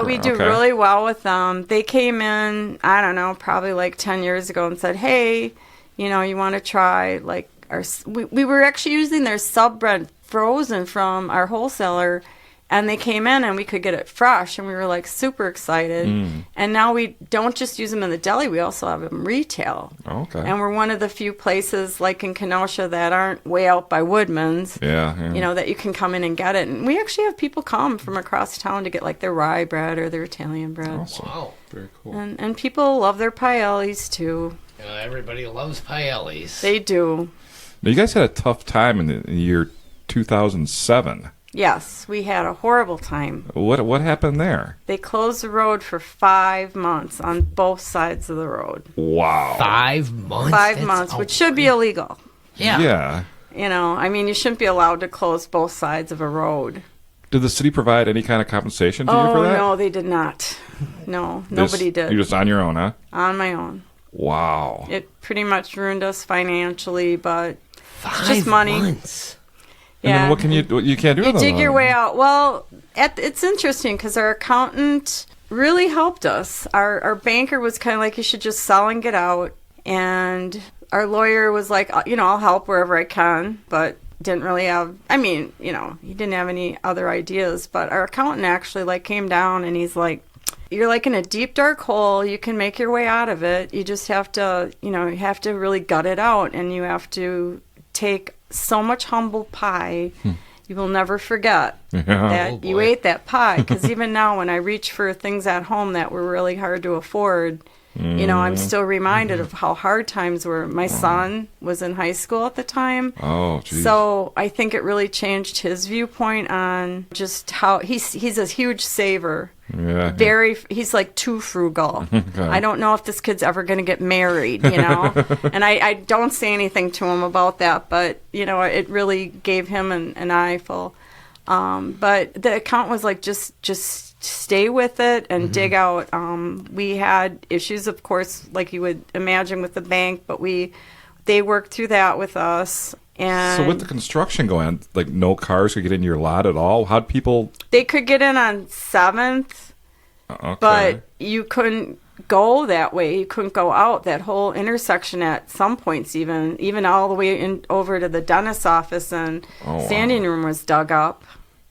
Speaker 2: We do really well with them. They came in, I don't know, probably like 10 years ago and said, hey, you want to try like our... We were actually using their sub bread frozen from our wholesaler. And they came in and we could get it fresh, and we were like super excited. And now we don't just use them in the deli, we also have them retail.
Speaker 4: Okay.
Speaker 2: And we're one of the few places like in Kenosha that aren't way out by Woodman's.
Speaker 4: Yeah.
Speaker 2: That you can come in and get it. And we actually have people come from across town to get like their rye bread or their Italian bread.
Speaker 4: Awesome.
Speaker 1: Wow.
Speaker 4: Very cool.
Speaker 2: And people love their paellis too.
Speaker 1: Everybody loves paellis.
Speaker 2: They do.
Speaker 4: Now, you guys had a tough time in the year 2007.
Speaker 2: Yes, we had a horrible time.
Speaker 4: What happened there?
Speaker 2: They closed the road for 5 months on both sides of the road.
Speaker 4: Wow.
Speaker 1: 5 months?
Speaker 2: 5 months, which should be illegal.
Speaker 1: Yeah.
Speaker 2: You shouldn't be allowed to close both sides of a road.
Speaker 4: Did the city provide any kind of compensation to you for that?
Speaker 2: No, they did not. No, nobody did.
Speaker 4: You're just on your own, huh?
Speaker 2: On my own.
Speaker 4: Wow.
Speaker 2: It pretty much ruined us financially, but
Speaker 1: 5
Speaker 2: it's just money.
Speaker 1: months.
Speaker 4: And then what can you do? You can't do it.
Speaker 2: You dig your way out. Well, it's interesting because our accountant really helped us. Our banker was kind of like, you should just sell and get out. And our lawyer was like, I'll help wherever I can, but didn't really have, he didn't have any other ideas. But our accountant actually came down and he's like, you're like in a deep, dark hole. You can make your way out of it. You just have to, you have to really gut it out, and you have to take so much humble pie. You will never forget that you ate that pie. Because even now, when I reach for things at home that were really hard to afford, I'm still reminded of how hard times were. My son was in high school at the time.
Speaker 4: Oh, geez.
Speaker 2: So I think it really changed his viewpoint on just how he's a huge saver.
Speaker 4: Yeah.
Speaker 2: He's like too frugal. Okay. I don't know if this kid's ever going to get married, and I don't say anything to him about that, but it really gave him an eyeful. But the account was like, just stay with it and dig out. We had issues, of course, like you would imagine with the bank, but they worked through that with us. And
Speaker 4: so with the construction going on, no cars could get in your lot at all? How'd people...
Speaker 2: They could get in on 7th, but you couldn't go that way. You couldn't go out that whole intersection at some points, even all the way in over to the dentist's office, and standing room was dug up.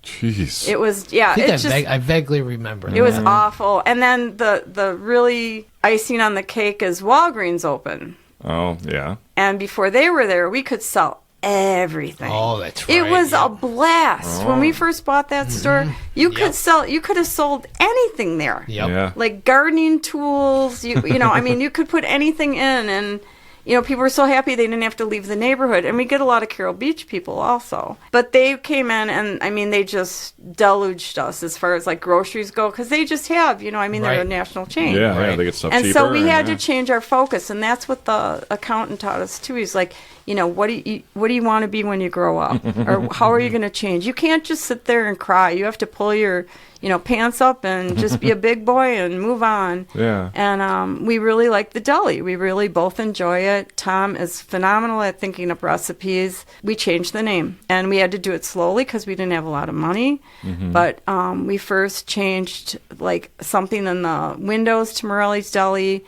Speaker 4: Jeez.
Speaker 2: It was,
Speaker 1: I vaguely remember.
Speaker 2: It was awful. And then the really icing on the cake is Walgreens open.
Speaker 4: Oh, yeah.
Speaker 2: And before they were there, we could sell everything.
Speaker 1: Oh, that's right.
Speaker 2: It was a blast. When we first bought that store, you could have sold anything there.
Speaker 1: Yep.
Speaker 4: Yeah.
Speaker 2: Like gardening tools, you know, I mean, you could put anything in, and you know, people were so happy they didn't have to leave the neighborhood. And we get a lot of Carroll Beach people also. But they came in and, I mean, they just deluged us as far as like groceries go, because they just have, you know, I mean, they're a
Speaker 1: Right.
Speaker 2: national chain.
Speaker 4: Yeah, they get stuff
Speaker 2: And
Speaker 4: cheaper.
Speaker 2: so we had
Speaker 4: yeah.
Speaker 2: to change our focus, and that's what the accountant taught us too. He's like, you know, what do you want to be when you grow up, or how are you going to change? You can't just sit there and cry. You have to pull your, you know, pants up and just be a big boy and move on.
Speaker 4: Yeah.
Speaker 2: And we really like the deli. We really both enjoy it. Tom is phenomenal at thinking up recipes. We changed the name, and we had to do it slowly because we didn't have a lot of money. But we first changed like something in the windows to Morelli's Deli.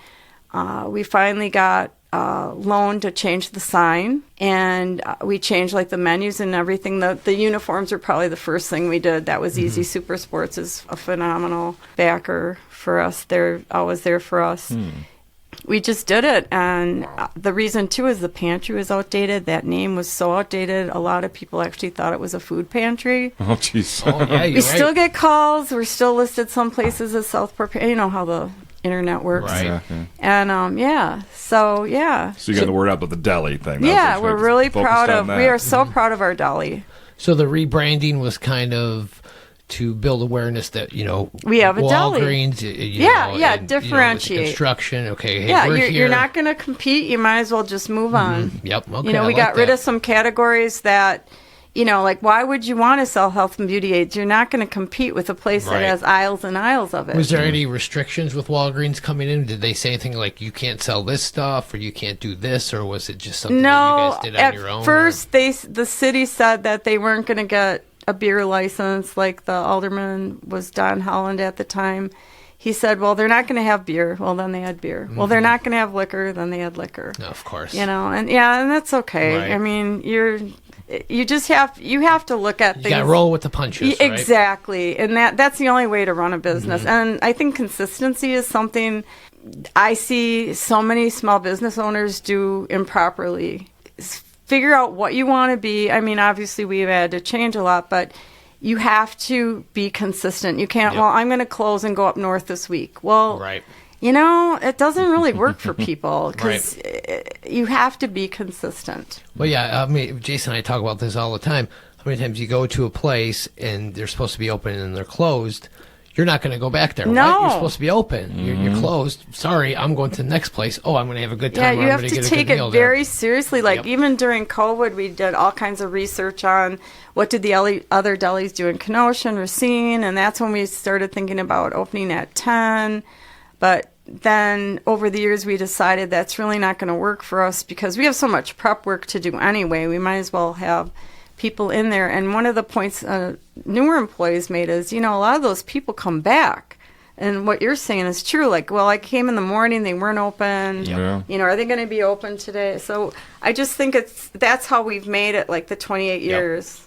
Speaker 2: We finally got loan to change the sign, and we changed like the menus and everything. The uniforms were probably the first thing we did. That was easy. Super Sports is a phenomenal backer for us. They're always there for us. We just did it, and the reason too is the pantry was outdated. That name was so outdated. A lot of people actually thought it was a food pantry.
Speaker 4: Oh, jeez.
Speaker 1: Oh, yeah, you're
Speaker 2: We
Speaker 1: right.
Speaker 2: still get calls. We're still listed some places as Southport. You know how the internet works.
Speaker 1: Right.
Speaker 4: Yeah, yeah.
Speaker 2: And so yeah.
Speaker 4: So you got the word out with the deli thing.
Speaker 2: Yeah, we're really proud of. We are
Speaker 4: that.
Speaker 2: so proud of our deli.
Speaker 1: So the rebranding was kind of to build awareness that, you know,
Speaker 2: We have a deli.
Speaker 1: Walgreens, you
Speaker 2: Yeah,
Speaker 1: know,
Speaker 2: yeah,
Speaker 1: and, you know, with the
Speaker 2: differentiate.
Speaker 1: construction. Okay, hey,
Speaker 2: Yeah,
Speaker 1: we're
Speaker 2: you're
Speaker 1: here.
Speaker 2: not going to compete. You might as well just move on.
Speaker 1: Yep. Okay.
Speaker 2: You know,
Speaker 1: I
Speaker 2: we
Speaker 1: like
Speaker 2: got rid
Speaker 1: that.
Speaker 2: of some categories that, you know, like why would you want to sell health and beauty aids? You're not going to compete with a place
Speaker 1: Right.
Speaker 2: that has aisles and aisles of it.
Speaker 1: Was there any restrictions with Walgreens coming in? Did they say anything like you can't sell this stuff or you can't do this, or was it just something that
Speaker 2: No,
Speaker 1: you guys did on
Speaker 2: at
Speaker 1: your own?
Speaker 2: first the city said that they weren't going to get a beer license. Like the alderman was Don Holland at the time. He said, well, they're not going to have beer. Well, then they had beer. Well, they're not going to have liquor. Then they had liquor.
Speaker 1: No, of course.
Speaker 2: You know, and that's okay.
Speaker 1: Right.
Speaker 2: I mean, you just have to look at
Speaker 1: You
Speaker 2: things.
Speaker 1: got to roll with the punches, right?
Speaker 2: Exactly, and that's the only way to run a business. And I think consistency is something I see so many small business owners do improperly. Figure out what you want to be. I mean, obviously we've had to change a lot, but you have to be consistent. You can't,
Speaker 1: Yep.
Speaker 2: well, I'm going to close and go up north this week. Well,
Speaker 1: Right.
Speaker 2: you know, it doesn't really work for people because you have to be consistent.
Speaker 1: Well, yeah, I mean, Jason and I talk about this all the time. How many times you go to a place and they're supposed to be open and they're closed? You're not going to go back there.
Speaker 2: No.
Speaker 1: Right? You're supposed to be open. You're closed. Sorry, I'm going to the next place. Oh, I'm going to have a good
Speaker 2: Yeah,
Speaker 1: time. or
Speaker 2: you
Speaker 1: I'm
Speaker 2: have
Speaker 1: gonna
Speaker 2: to
Speaker 1: get a
Speaker 2: take
Speaker 1: good
Speaker 2: it
Speaker 1: meal
Speaker 2: very
Speaker 1: there.
Speaker 2: seriously. Like
Speaker 1: Yep.
Speaker 2: even during COVID, we did all kinds of research on what did the other delis do in Kenosha and Racine, and that's when we started thinking about opening at 10. But then over the years, we decided that's really not going to work for us because we have so much prep work to do anyway. We might as well have people in there. And one of the points newer employees made is, you know, a lot of those people come back. And what you're saying is true. Like, well, I came in the morning, they weren't open.
Speaker 4: Yeah.
Speaker 2: You know, are they going to be open today? So I just think that's how we've made it, like the 28 years,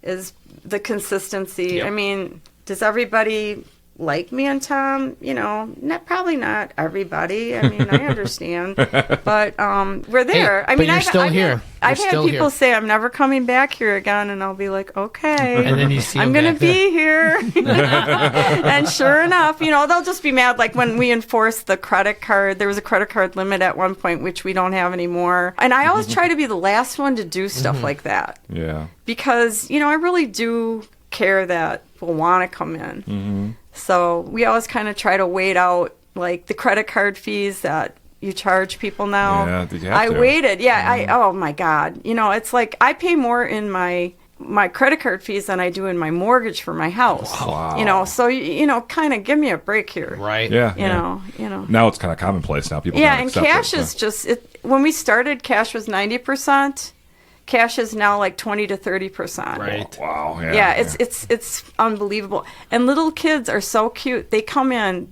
Speaker 2: is the consistency.
Speaker 1: Yep.
Speaker 2: I mean, does everybody like me and Tom? You know, probably not everybody. I mean, I understand. But we're there.
Speaker 1: Hey, but you're still here.
Speaker 2: I've
Speaker 1: You're
Speaker 2: had
Speaker 1: still
Speaker 2: people
Speaker 1: here.
Speaker 2: say, I'm never coming back here again. And I'll be like, okay.
Speaker 1: And then you see
Speaker 2: I'm
Speaker 1: them
Speaker 2: going to
Speaker 1: back there.
Speaker 2: be here. And sure enough, you know, they'll just be mad. Like when we enforced the credit card, there was a credit card limit at one point, which we don't have anymore. And I always try to be the last one to do stuff like that
Speaker 4: Yeah.
Speaker 2: because, you know, I really do care that people want to come in. So we always kind of try to wait out like the credit card fees that you charge people now.
Speaker 4: Yeah, you have
Speaker 2: I
Speaker 4: to.
Speaker 2: waited. Yeah, oh my God. You know, it's like I pay more in my credit card fees than I do in my mortgage for my house.
Speaker 4: Wow.
Speaker 2: You know, so you know, kind of give me a break here.
Speaker 1: Right.
Speaker 4: Yeah.
Speaker 2: You know.
Speaker 4: Now it's kind of commonplace now. People
Speaker 2: Yeah,
Speaker 4: kinda
Speaker 2: and
Speaker 4: accept
Speaker 2: cash
Speaker 4: it,
Speaker 2: is just when we started, cash was 90%. Cash is now like 20 to 30%.
Speaker 1: Right.
Speaker 4: Wow. Yeah.
Speaker 2: Yeah, it's unbelievable. And little kids are so cute. They come in.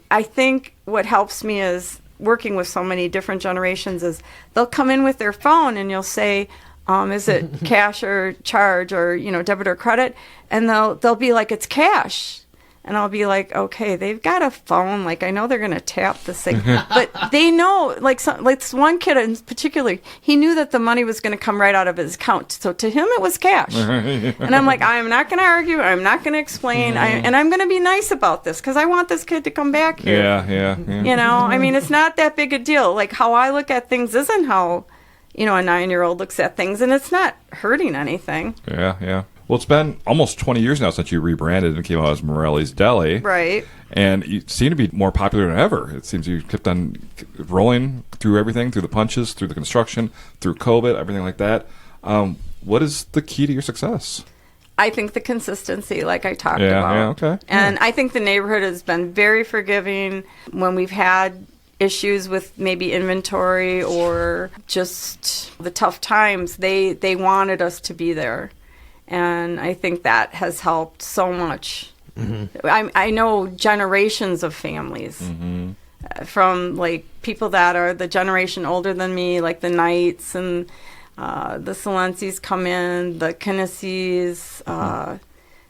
Speaker 2: I think what helps me is working with so many different generations is they'll come in with their phone and you'll say, is it cash or charge or, you know, debit or credit? And they'll be like, it's cash. And I'll be like, okay, they've got a phone. Like, I know they're going to tap this thing. But they know, like one kid in particular, he knew that the money was going to come right out of his account. So to him, it was cash. And I'm like, I'm not going to argue. I'm not going to explain. And I'm going to be nice about this because I want this kid to come back here.
Speaker 4: Yeah.
Speaker 2: You know, I mean, it's not that big a deal. Like, how I look at things isn't how, a 9-year-old looks at things. And it's not hurting anything.
Speaker 4: Yeah. Well, it's been almost 20 years now since you rebranded and came out as Morelli's Deli.
Speaker 2: Right.
Speaker 4: And you seem to be more popular than ever. It seems you kept on rolling through everything, through the punches, through the construction, through COVID, everything like that. What is the key to your success?
Speaker 2: I think the consistency, like I talked about.
Speaker 4: Yeah, okay.
Speaker 2: And I think the neighborhood has been very forgiving when we've had issues with maybe inventory or just the tough times. They wanted us to be there. And I think that has helped so much. I know generations of families from like people that are the generation older than me, like the Knights and the Silences come in, the Kinnesys.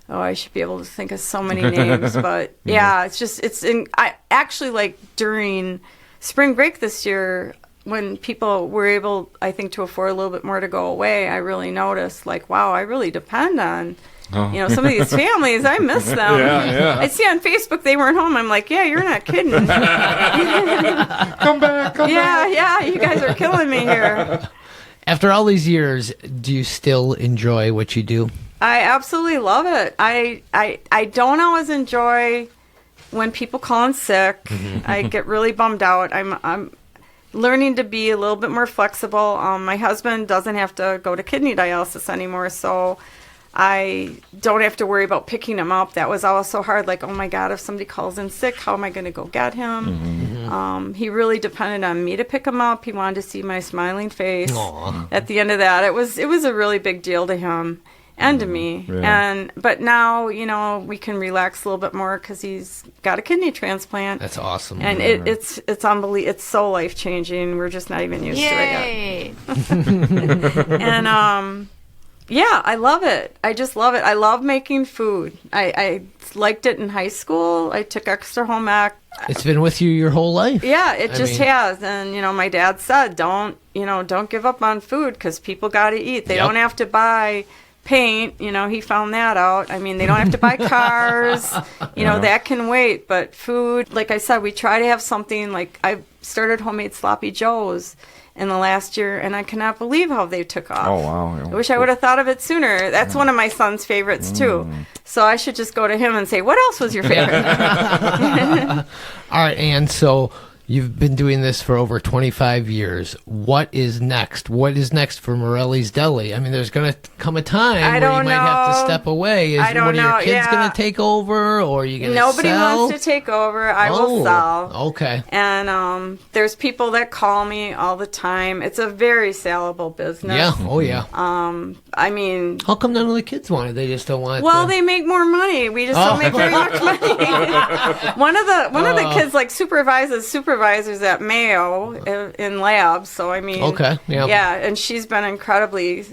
Speaker 2: I should be able to think of so many names, but I actually, like during spring break this year, when people were able, I think, to afford a little bit more to go away, I really noticed, like, wow, I really depend on, some of these families. I miss them.
Speaker 4: Yeah.
Speaker 2: I see on Facebook they weren't home. I'm like, yeah, you're not kidding.
Speaker 4: Come back.
Speaker 2: Yeah, you guys are killing me here.
Speaker 1: After all these years, do you still enjoy what you do?
Speaker 2: I absolutely love it. I don't always enjoy when people call in sick. I get really bummed out. I'm learning to be a little bit more flexible. My husband doesn't have to go to kidney dialysis anymore, so I don't have to worry about picking him up. That was always so hard. Like, oh my God, if somebody calls in sick, how am I going to go get him? He really depended on me to pick him up. He wanted to see my smiling face.
Speaker 1: Aww.
Speaker 2: At the end of that. It was a really big deal to him and to me.
Speaker 4: Yeah.
Speaker 2: But now, we can relax a little bit more because he's got a kidney transplant.
Speaker 1: That's awesome.
Speaker 2: And it's unbelievable. It's so life changing. We're just not even used to it yet. And I love it. I just love it. I love making food. I liked it in high school. I took extra home ec.
Speaker 1: It's been with you your whole life.
Speaker 2: Yeah, it just has. And my dad said, don't give up on food because people got to eat. They don't have to buy paint, he found that out. I mean, they don't have to buy cars, that can wait. But food, like I said, we try to have something. Like, I started homemade sloppy joes in the last year, and I cannot believe how they took off.
Speaker 4: Oh, wow.
Speaker 2: I wish I would have thought of it sooner. That's one of my son's favorites, too. So I should just go to him and say, what else was your favorite?
Speaker 1: All right, Ann, so you've been doing this for over 25 years. What is next? What is next for Morelli's Deli? I mean, there's going to come a time where you might have to step away. Is one of your kids going to take over, or are you going to sell?
Speaker 2: Nobody wants to take over. I will sell.
Speaker 1: Okay.
Speaker 2: And there's people that call me all the time. It's a very sallable business.
Speaker 1: Yeah. Oh, yeah.
Speaker 2: I mean...
Speaker 1: How come none of the kids want it? They just don't want it.
Speaker 2: Well, they make more money. We just don't make very much money. One of the kids, like, supervisors at Mayo in labs. So, I mean...
Speaker 1: Okay.
Speaker 2: Yeah, and she's been incredibly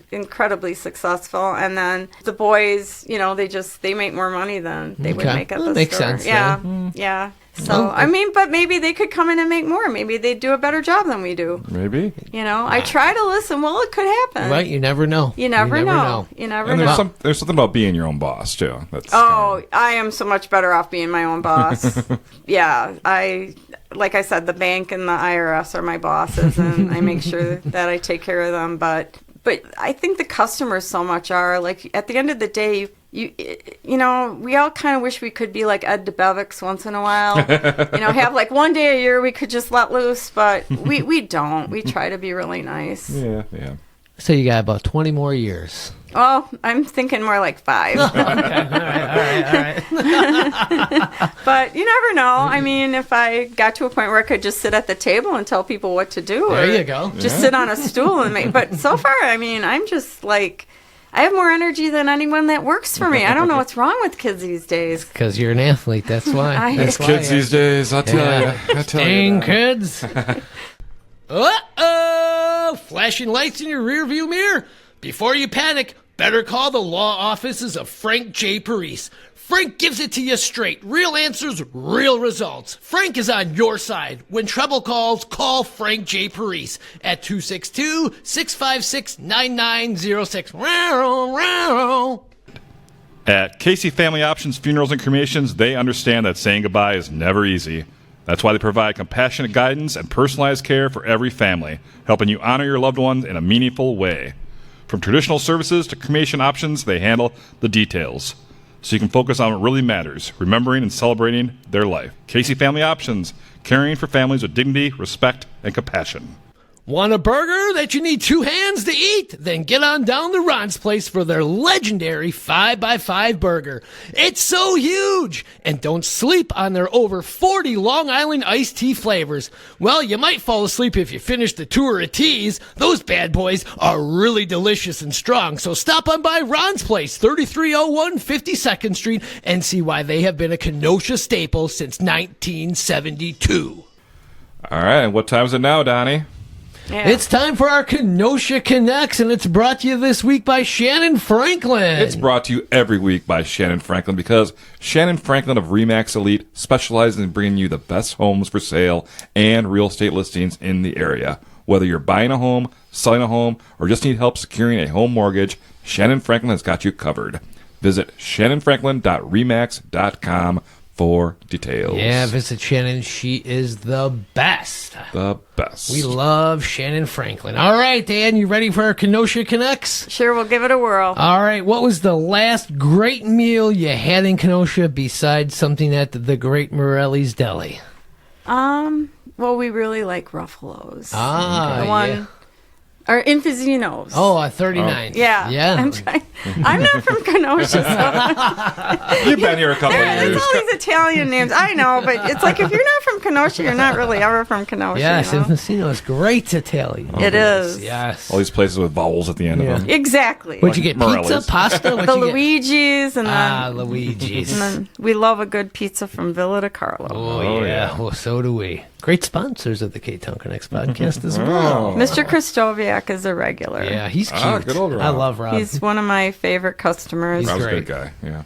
Speaker 2: successful. And then the boys, they make more money than they would make at the store.
Speaker 1: Makes sense.
Speaker 2: Yeah. Yeah. So, I mean, but maybe they could come in and make more. Maybe they'd do a better job than we do.
Speaker 4: Maybe.
Speaker 2: I try to listen. Well, it could happen.
Speaker 1: Right, you never know.
Speaker 2: You never know. You never
Speaker 4: And
Speaker 2: know.
Speaker 4: there's something about being your own boss, too.
Speaker 2: I am so much better off being my own boss. Yeah, like I said, the bank and the IRS are my bosses, and I make sure that I take care of them. But I think the customers so much are, like, at the end of the day, we all kind of wish we could be like Ed DeBevick's once in a while. Have like one day a year we could just let loose, but we don't. We try to be really nice.
Speaker 4: Yeah.
Speaker 1: So you got about 20 more years.
Speaker 2: Oh, I'm thinking more like 5.
Speaker 1: Okay. All right.
Speaker 2: But you never know. I mean, if I got to a point where I could just sit at the table and tell people what to do.
Speaker 1: There you go.
Speaker 2: Just sit on a stool and make. But so far, I mean, I'm just like... I have more energy than anyone that works for me. I don't know what's wrong with kids these days.
Speaker 1: Because you're an athlete, that's why.
Speaker 4: Kids these days, I'll tell you.
Speaker 1: Dang kids. Uh-oh! Flashing lights in your rearview mirror? Before you panic, better call the law offices of Frank J. Parise. Frank gives it to you straight. Real answers, real results. Frank is on your side. When trouble calls, call Frank J. Parise at 262-656-9906.
Speaker 3: At Casey Family Options Funerals and Cremations, they understand that saying goodbye is never easy. That's why they provide compassionate guidance and personalized care for every family, helping you honor your loved ones in a meaningful way. From traditional services to cremation options, they handle the details, so you can focus on what really matters, remembering and celebrating their life. Casey Family Options, caring for families with dignity, respect, and compassion.
Speaker 1: Want a burger that you need 2 hands to eat? Then get on down to Ron's Place for their legendary 5x5 burger. It's so huge! And don't sleep on their over 40 Long Island iced tea flavors. Well, you might fall asleep if you finish the tour of teas. Those bad boys are really delicious and strong. So stop on by Ron's Place, 3301 52nd Street, and see why they have been a Kenosha staple since 1972.
Speaker 4: All right, what time is it now, Donnie?
Speaker 2: Yeah.
Speaker 1: It's time for our Kenosha Connects, and it's brought to you this week by Shannyn Franklin.
Speaker 4: It's brought to you every week by Shannyn Franklin because Shannyn Franklin of RE/MAX Elite specializes in bringing you the best homes for sale and real estate listings in the area. Whether you're buying a home, selling a home, or just need help securing a home mortgage, Shannyn Franklin has got you covered. Visit shannonfranklin.remax.com for details.
Speaker 1: Yeah, visit Shannyn. She is the best.
Speaker 4: The best.
Speaker 1: We love Shannyn Franklin. All right, Dan, you ready for our Kenosha Connects?
Speaker 2: Sure, we'll give it a whirl.
Speaker 1: All right, what was the last great meal you had in Kenosha besides something at the great Morelli's Deli?
Speaker 2: Well, we really like Ruffalo's.
Speaker 1: Ah,
Speaker 2: The one,
Speaker 1: yeah.
Speaker 2: or Infizino's.
Speaker 1: Oh, 39.
Speaker 2: Yeah.
Speaker 1: Yeah.
Speaker 2: I'm not from Kenosha, so
Speaker 4: You've been here a couple of
Speaker 2: there's
Speaker 4: years.
Speaker 2: all these Italian names. I know, but it's like if you're not from Kenosha, you're not really ever from Kenosha.
Speaker 1: Yes,
Speaker 2: you know?
Speaker 1: Infantino is great Italian.
Speaker 2: It is.
Speaker 1: Yes.
Speaker 4: All these places with vowels at the end of them.
Speaker 2: Exactly.
Speaker 1: What'd you get?
Speaker 4: Morelli's.
Speaker 1: Pizza? Pasta? What'd
Speaker 2: The
Speaker 1: you get?
Speaker 2: Luigi's, and then,
Speaker 1: Luigi's.
Speaker 2: and then we love a good pizza from Villa de Carlo.
Speaker 1: Oh, yeah. Well, so do we. Great sponsors of the Ktown Connects podcast as
Speaker 4: Oh.
Speaker 1: well.
Speaker 2: Mr. Christoviak is a regular.
Speaker 1: Yeah, he's cute.
Speaker 4: good old Rob.
Speaker 1: I love Rob.
Speaker 2: He's one of my favorite customers.
Speaker 4: Rob's a
Speaker 1: great.
Speaker 4: good guy, yeah.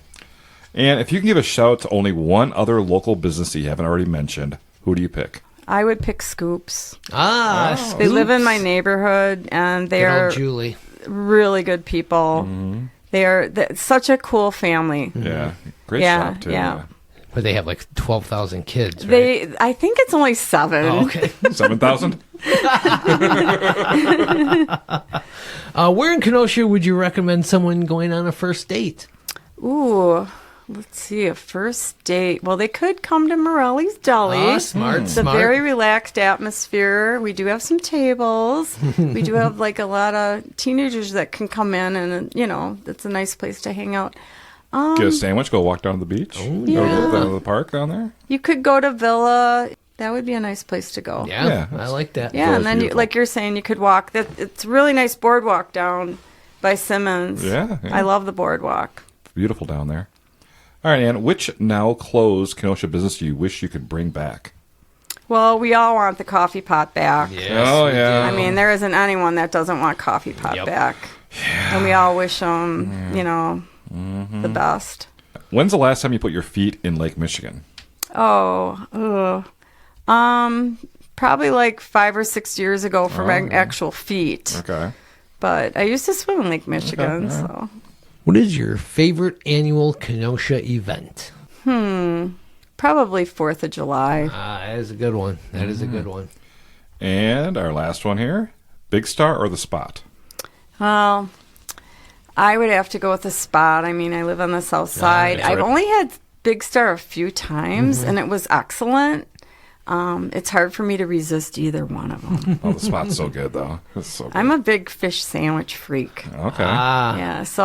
Speaker 4: And if you can give a shout out to only one other local business that you haven't already mentioned, who do you pick?
Speaker 2: I would pick Scoops.
Speaker 1: Scoops.
Speaker 2: They live in my neighborhood, and they
Speaker 1: Good
Speaker 2: are
Speaker 1: old Julie.
Speaker 2: really good people. They are such a cool family.
Speaker 4: Yeah, great
Speaker 2: Yeah,
Speaker 4: shop too.
Speaker 2: yeah.
Speaker 1: But they have like 12,000 kids, right?
Speaker 2: I think it's only 7.
Speaker 1: Oh, okay.
Speaker 4: 7,000.
Speaker 1: Where in Kenosha would you recommend someone going on a first date?
Speaker 2: Ooh, let's see, a first date. Well, they could come to Morelli's Deli.
Speaker 1: Oh, smart,
Speaker 2: It's a
Speaker 1: smart.
Speaker 2: very relaxed atmosphere. We do have some tables. We do have like a lot of teenagers that can come in, and it's a nice place to hang out.
Speaker 4: Get a sandwich, go walk down to the beach. Go to the park down there.
Speaker 2: You could go to Villa. That would be a nice place to go.
Speaker 1: Yeah,
Speaker 4: Yeah,
Speaker 1: I like that.
Speaker 2: Yeah, and then
Speaker 4: beautiful.
Speaker 2: like you're saying, you could walk. It's a really nice boardwalk down by Simmons.
Speaker 4: Yeah.
Speaker 2: I love the boardwalk.
Speaker 4: Beautiful down there. All right, Ann, which now closed Kenosha business do you wish you could bring back?
Speaker 2: Well, we all want the coffee pot back.
Speaker 1: Yes,
Speaker 4: Oh,
Speaker 1: we
Speaker 4: yeah.
Speaker 2: I mean, there isn't anyone that doesn't want coffee pot
Speaker 1: Yep.
Speaker 2: back. And we all wish them, the best.
Speaker 4: When's the last time you put your feet in Lake Michigan?
Speaker 2: Probably like 5 or 6 years ago for my actual feet.
Speaker 4: Okay.
Speaker 2: But I used to swim in Lake Michigan, so.
Speaker 1: What is your favorite annual Kenosha event?
Speaker 2: Probably 4th of July.
Speaker 1: That is a good one. That is a good one.
Speaker 4: And our last one here, Big Star or The Spot?
Speaker 2: Well, I would have to go with the Spot. I mean, I live on the south side.
Speaker 1: that's
Speaker 2: I've
Speaker 1: right.
Speaker 2: only had Big Star a few times, and it was excellent. It's hard for me to resist either one of them.
Speaker 4: Oh, The Spot's so good, though. It's so good.
Speaker 2: I'm a big fish sandwich freak.
Speaker 4: Okay.
Speaker 2: Yeah, so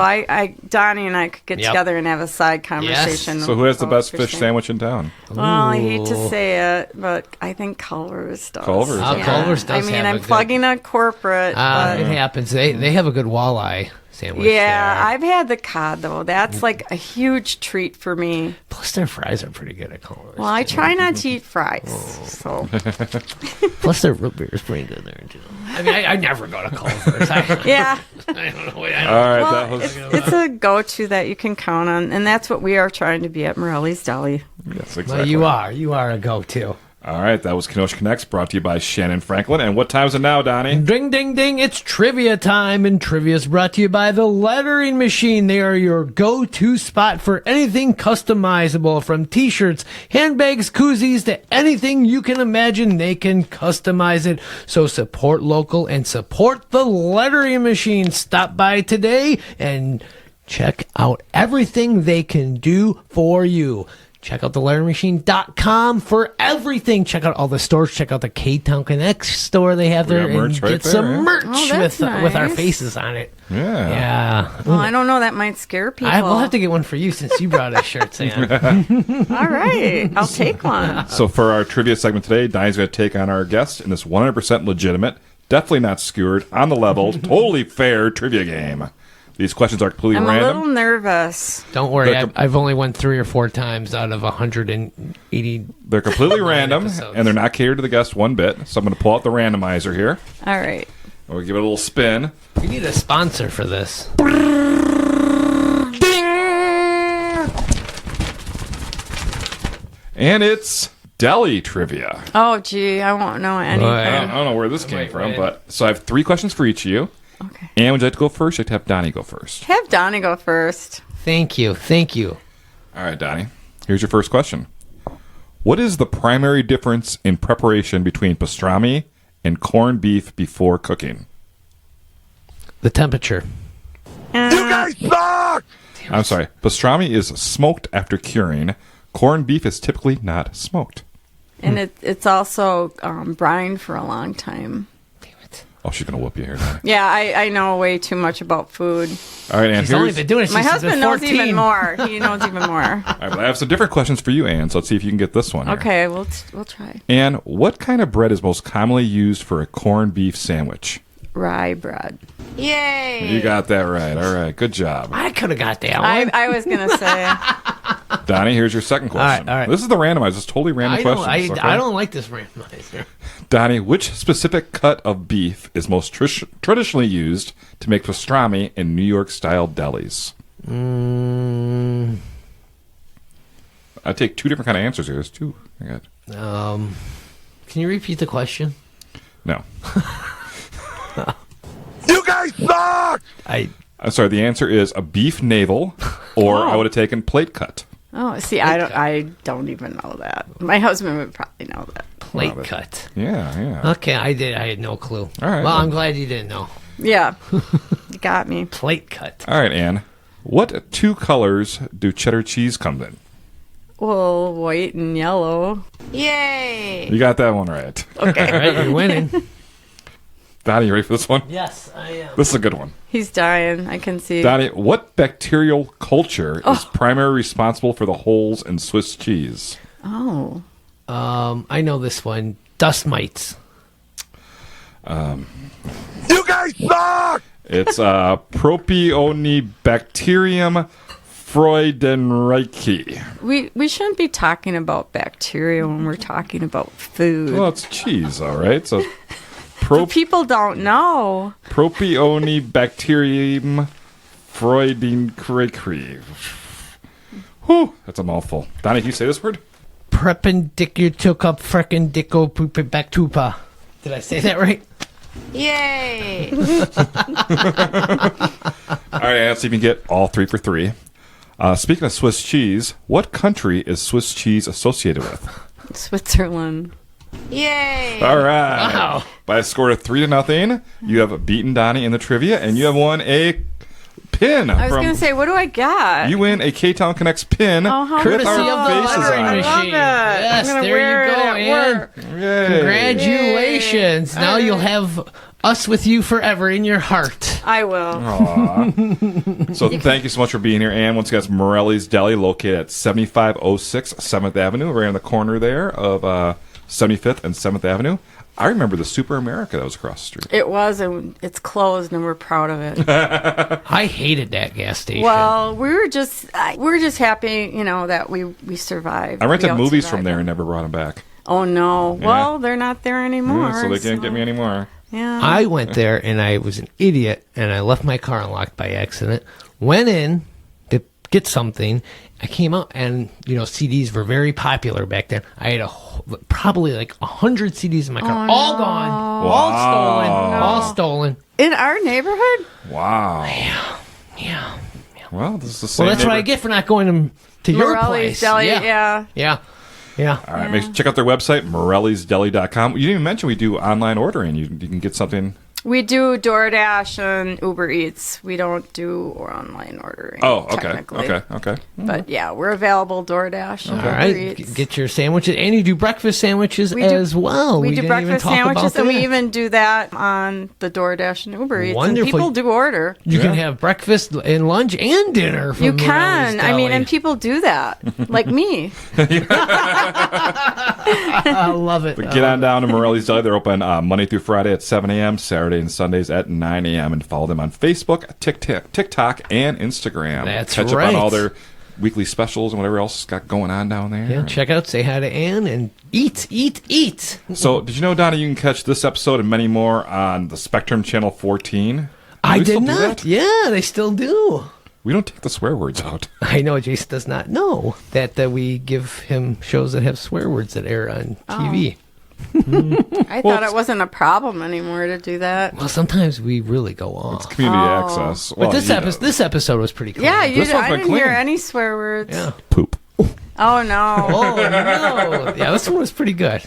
Speaker 2: Donny and I could get
Speaker 1: Yep.
Speaker 2: together and have a side conversation.
Speaker 4: So who has the
Speaker 2: about
Speaker 4: best fish sandwich in town?
Speaker 2: Well, I hate to say it, but I think Culver's does.
Speaker 4: Culver's,
Speaker 1: okay. Culver's does
Speaker 2: I mean,
Speaker 1: have
Speaker 2: I'm
Speaker 1: a good-
Speaker 2: plugging a corporate, but
Speaker 1: It happens. They have a good walleye sandwich.
Speaker 2: Yeah,
Speaker 1: there.
Speaker 2: I've had the cod, though. That's like a huge treat for me.
Speaker 1: Plus, their fries are pretty good at Culver's.
Speaker 2: Well, I
Speaker 1: too.
Speaker 2: try not to eat fries. So,
Speaker 1: Plus, their root beer is pretty good there, too. I mean, I never go to Culver's.
Speaker 2: yeah.
Speaker 1: I don't know.
Speaker 4: All right,
Speaker 2: Well,
Speaker 4: that was
Speaker 2: it's a go-to that you can count on, and that's what we are trying to be at Morelli's Deli.
Speaker 4: yes,
Speaker 1: Well,
Speaker 4: exactly.
Speaker 1: you are a go-to.
Speaker 4: All right, that was Kenosha Connects, brought to you by Shannyn Franklin. And what time is it now, Donnie?
Speaker 1: Ding, ding, ding. It's trivia time, and trivia is brought to you by the Lettering Machine. They are your go-to spot for anything customizable, from t-shirts, handbags, koozies, to anything you can imagine. They can customize it. So support local and support the Lettering Machine. Stop by today and check out everything they can do for you. Check out theletteringmachine.com for everything. Check out all the stores. Check out the Ktown Connects store they have
Speaker 4: We
Speaker 1: there.
Speaker 4: got merch
Speaker 1: and
Speaker 4: right
Speaker 1: get
Speaker 4: there,
Speaker 1: some
Speaker 4: yeah.
Speaker 1: merch
Speaker 2: Oh, that's
Speaker 1: with our
Speaker 2: nice.
Speaker 1: faces on it.
Speaker 4: Yeah.
Speaker 1: Yeah.
Speaker 2: Well, I don't know. That might scare people.
Speaker 1: We'll have to get one for you since you brought us shirts, Sam.
Speaker 2: All right. I'll take one.
Speaker 4: So for our trivia segment today, Donnie's going to take on our guest in this 100% legitimate, definitely not skewered, on the level, totally fair trivia game. These questions are completely
Speaker 2: I'm
Speaker 4: random.
Speaker 2: a little nervous.
Speaker 1: Don't worry.
Speaker 4: They're
Speaker 1: I've only won 3 or 4 times out of 180.
Speaker 4: They're completely random,
Speaker 1: episodes.
Speaker 4: and they're not catered to the guest one bit. So I'm going to pull out the randomizer here.
Speaker 2: All right.
Speaker 4: We'll give it a little spin.
Speaker 1: We need a sponsor for this.
Speaker 4: And it's Deli trivia.
Speaker 2: Oh, gee. I won't know anything.
Speaker 4: I don't know where this came from,
Speaker 1: wait.
Speaker 4: but so I have 3 questions for each of you.
Speaker 2: Okay.
Speaker 4: And would you like to go first? I'd like to have Donnie go first.
Speaker 2: Have Donny go first.
Speaker 1: Thank you. Thank you.
Speaker 4: All right, Donnie. Here's your first question. What is the primary difference in preparation between pastrami and corned beef before cooking?
Speaker 1: The temperature.
Speaker 4: I'm sorry. Pastrami is smoked after curing. Corned beef is typically not smoked.
Speaker 2: And it's also brined for a long time.
Speaker 4: Oh, she's going to whoop you here, Donnie.
Speaker 2: Yeah, I know way too much about food.
Speaker 4: All right, Ann.
Speaker 1: She's only been doing it since
Speaker 2: My
Speaker 1: she's
Speaker 2: husband
Speaker 1: been
Speaker 2: knows
Speaker 1: 14.
Speaker 2: even more. He knows even more.
Speaker 4: All right, but I have some different questions for you, Ann, so let's see if you can get this one here.
Speaker 2: Okay, we'll try.
Speaker 4: Ann, what kind of bread is most commonly used for a corned beef sandwich?
Speaker 2: Rye bread. Yay!
Speaker 4: You got that right. All right, good job.
Speaker 1: I could have got that one.
Speaker 2: I was going to say.
Speaker 4: Donnie, here's your second question.
Speaker 1: all right.
Speaker 4: This is the randomized. It's totally random questions. okay?
Speaker 1: I don't like this randomizer.
Speaker 4: Donnie, which specific cut of beef is most traditionally used to make pastrami in New York-style delis? I take 2 different kind of answers here. There's 2. I got
Speaker 1: Can you repeat the question?
Speaker 4: no.
Speaker 1: I
Speaker 4: I'm sorry. The answer is a beef navel, or I would have taken plate cut.
Speaker 2: Oh, see, I don't even know that. My husband would probably know that.
Speaker 1: plate
Speaker 4: Love it.
Speaker 1: cut.
Speaker 4: Yeah.
Speaker 1: Okay, I had no clue.
Speaker 4: All right.
Speaker 1: Well, I'm glad you didn't know.
Speaker 2: Yeah, you got me.
Speaker 1: Plate cut.
Speaker 4: All right, Ann. What 2 colors do cheddar cheese come in?
Speaker 2: Well, white and yellow. Yay!
Speaker 4: You got that one right.
Speaker 2: Okay,
Speaker 1: All right, you're winning.
Speaker 4: Donnie, you ready for this one?
Speaker 1: Yes, I am.
Speaker 4: This is a good one.
Speaker 2: he's dying. I can see.
Speaker 4: Donnie, what bacterial culture is primarily responsible for the holes in Swiss cheese?
Speaker 2: Oh,
Speaker 1: I know this one. Dust mites.
Speaker 4: It's Propionibacterium freudenreichi.
Speaker 2: we shouldn't be talking about bacteria when we're talking about food.
Speaker 4: Well, it's cheese, all right. So
Speaker 2: But people don't know.
Speaker 4: Propionibacterium freudenreichi. Whew, that's a mouthful. Donnie, can you say this word?
Speaker 1: Perpendicular frickin' dicko poopa back tupa. Did I say that right?
Speaker 2: Yay!
Speaker 4: All right, let's see if you can get all 3 for 3. Speaking of Swiss cheese, what country is Swiss cheese associated with?
Speaker 2: Switzerland. Yay!
Speaker 4: All right.
Speaker 1: Wow.
Speaker 4: By a score of 3-0, you have beaten Donnie in the trivia, and you have won a pin.
Speaker 2: I was going to say, what do I got?
Speaker 4: You win a Ktown Connects pin
Speaker 2: Oh, how
Speaker 4: with
Speaker 1: Courtesy
Speaker 4: our
Speaker 1: of the
Speaker 4: faces
Speaker 1: lettering
Speaker 4: on it.
Speaker 1: machine. Yes,
Speaker 2: I'm gonna
Speaker 1: there
Speaker 2: wear
Speaker 1: you
Speaker 2: it
Speaker 1: go,
Speaker 2: at
Speaker 1: Ann.
Speaker 2: work.
Speaker 4: Yay.
Speaker 1: Congratulations. Now you'll have us with you forever in your heart.
Speaker 2: I will.
Speaker 4: Aw. So thank you so much for being here, Ann. Once again, it's Morelli's Deli, located at 7506 7th Avenue, right on the corner there of 75th and 7th Avenue. I remember the Super America that was across the street.
Speaker 2: It was, and it's closed, and we're proud of it.
Speaker 1: I hated that gas station.
Speaker 2: Well, we were just happy, that we survived.
Speaker 4: I rented movies from
Speaker 2: survived
Speaker 4: there
Speaker 2: it.
Speaker 4: and never brought them back.
Speaker 2: Oh no!
Speaker 4: Yeah.
Speaker 2: Well, they're not there anymore.
Speaker 4: So they can't get me anymore.
Speaker 2: Yeah.
Speaker 1: I went there and I was an idiot and I left my car unlocked by accident. Went in to get something. I came out and, CDs were very popular back then. I had probably like 100 CDs in my car. All gone. All stolen.
Speaker 2: In our neighborhood?
Speaker 4: Wow.
Speaker 1: Yeah.
Speaker 4: Well, this is the same.
Speaker 1: Well, that's what I get for not going to your
Speaker 2: Morelli's
Speaker 1: place.
Speaker 2: Deli,
Speaker 1: Yeah.
Speaker 4: All right, check out their website, morellisdeli.com. You didn't even mention we do online ordering. You can get something.
Speaker 2: We do DoorDash and Uber Eats. We don't do online ordering.
Speaker 4: Oh, okay.
Speaker 2: technically.
Speaker 4: Okay.
Speaker 2: But yeah, we're available DoorDash and
Speaker 1: All
Speaker 2: Uber
Speaker 1: right.
Speaker 2: Eats.
Speaker 1: Get your sandwiches. And you do breakfast sandwiches
Speaker 2: We do-
Speaker 1: as well.
Speaker 2: We do
Speaker 1: didn't even
Speaker 2: breakfast
Speaker 1: talk about
Speaker 2: sandwiches, and we
Speaker 1: that.
Speaker 2: even do that on the DoorDash and Uber Eats.
Speaker 1: Wonderful.
Speaker 2: And people do order.
Speaker 1: You can have breakfast and lunch and dinner from
Speaker 2: You
Speaker 1: Morelli's
Speaker 2: can. I mean,
Speaker 1: Deli.
Speaker 2: and people do that, like me.
Speaker 1: I love it.
Speaker 4: But get on down to Morelli's Deli. They're open Monday through Friday at 7 a.m., Saturday and Sundays at 9 a.m. And follow them on Facebook, TikTok, and Instagram.
Speaker 1: That's
Speaker 4: Catch
Speaker 1: right.
Speaker 4: up on all their weekly specials and whatever else got going on down there.
Speaker 1: Yeah, check out, say hi to Ann, and eat.
Speaker 4: So, did you know, Donny, you can catch this episode and many more on the Spectrum Channel 14? Do
Speaker 1: I
Speaker 4: they still
Speaker 1: did
Speaker 4: do
Speaker 1: not.
Speaker 4: that?
Speaker 1: Yeah, they still do.
Speaker 4: We don't take the swear words out.
Speaker 1: I know Jason does not know that we give him shows that have swear words that air on TV.
Speaker 2: I thought it wasn't a problem anymore to do that.
Speaker 1: Well, sometimes we really go off.
Speaker 4: It's community access.
Speaker 1: But
Speaker 4: Well,
Speaker 1: this episode was pretty cool.
Speaker 2: Yeah,
Speaker 4: This one's
Speaker 2: I
Speaker 4: been
Speaker 2: didn't hear
Speaker 4: clean.
Speaker 2: any swear words.
Speaker 1: Yeah.
Speaker 4: Poop.
Speaker 2: Oh no.
Speaker 1: Oh, no. Yeah, this one was pretty good.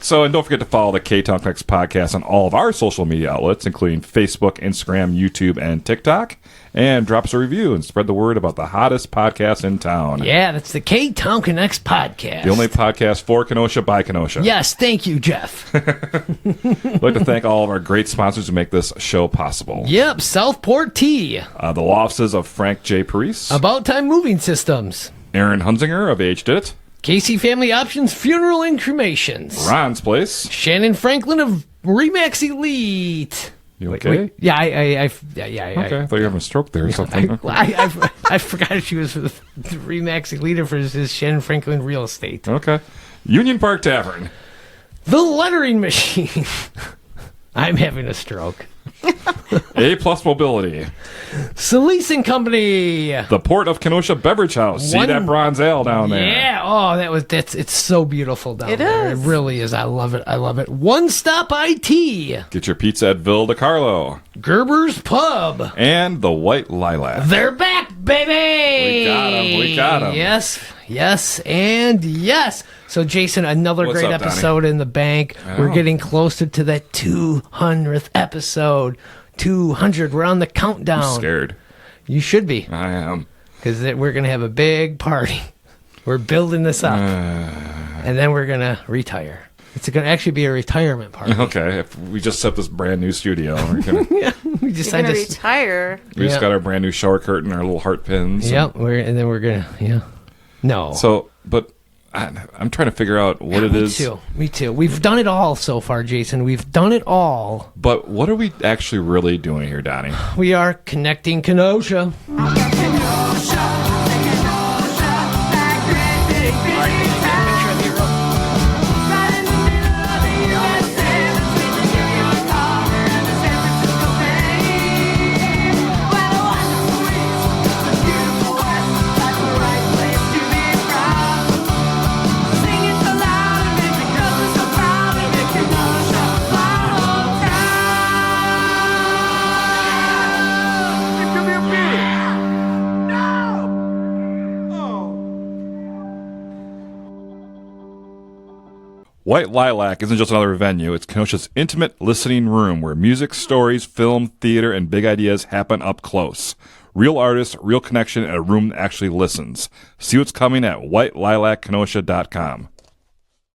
Speaker 4: So, and don't forget to follow the Ktown Connects podcast on all of our social media outlets, including Facebook, Instagram, YouTube, and TikTok. And drop us a review and spread the word about the hottest podcast in town.
Speaker 1: Yeah, that's the Ktown Connects podcast.
Speaker 4: The only podcast for Kenosha by Kenosha.
Speaker 1: Yes, thank you, Jeff.
Speaker 4: I'd like to thank all of our great sponsors who make this show possible.
Speaker 1: Yep, Southport Tea.
Speaker 4: The law offices of Frank J. Parise,
Speaker 1: About Time Moving Systems.
Speaker 4: Aaron Hunzinger of Age Did It,
Speaker 1: Casey Family Options Funeral and Cremations.
Speaker 4: Ron's Place.
Speaker 1: Shannyn Franklin of Remax Elite.
Speaker 4: You okay?
Speaker 1: Wait. Yeah, I
Speaker 4: Okay, I thought you were having a stroke there or something.
Speaker 1: I forgot she was with Remax Elite for his Shannyn Franklin Real Estate.
Speaker 4: Okay. Union Park Tavern.
Speaker 1: The Lettering Machine. I'm having a stroke.
Speaker 4: A Plus Mobility.
Speaker 1: Solis and Company.
Speaker 4: The Port of Kenosha Beverage House. See
Speaker 1: One-
Speaker 4: that bronze ale down there.
Speaker 1: Yeah. Oh, it's so beautiful down there.
Speaker 2: is.
Speaker 1: It really is. I love it. One Stop IT.
Speaker 4: Get your pizza at Ville de Carlo.
Speaker 1: Gerber's Pub.
Speaker 4: And the White Lilac.
Speaker 1: They're back, baby.
Speaker 4: We got 'em.
Speaker 1: Yes, and yes. So, Jason, another
Speaker 4: What's
Speaker 1: great
Speaker 4: up, Donny?
Speaker 1: episode in the bank. We're getting closer to that 200th episode. 200. We're on the countdown.
Speaker 4: I'm scared.
Speaker 1: You should be,
Speaker 4: I am.
Speaker 1: because we're going to have a big party. We're building this up, and then we're going to retire. It's going to actually be a retirement party.
Speaker 4: Okay, if we just set this brand new studio. We're gonna,
Speaker 1: Yeah, we just
Speaker 2: You're
Speaker 1: signed
Speaker 2: gonna
Speaker 1: this.
Speaker 2: retire.
Speaker 4: we just
Speaker 1: Yep.
Speaker 4: got our brand new shower curtain, our little heart pins.
Speaker 1: Yep, and then we're going to, No.
Speaker 4: So, but I'm trying to figure out what it is.
Speaker 1: Me too. We've done it all so far, Jason. We've done it all.
Speaker 4: But what are we actually really doing here, Donnie?
Speaker 1: We are connecting Kenosha.
Speaker 4: White Lilac isn't just another venue. It's Kenosha's intimate listening room where music, stories, film, theater, and big ideas happen up close. Real artists, real connection, and a room that actually listens. See what's coming at whitelilackenosha.com.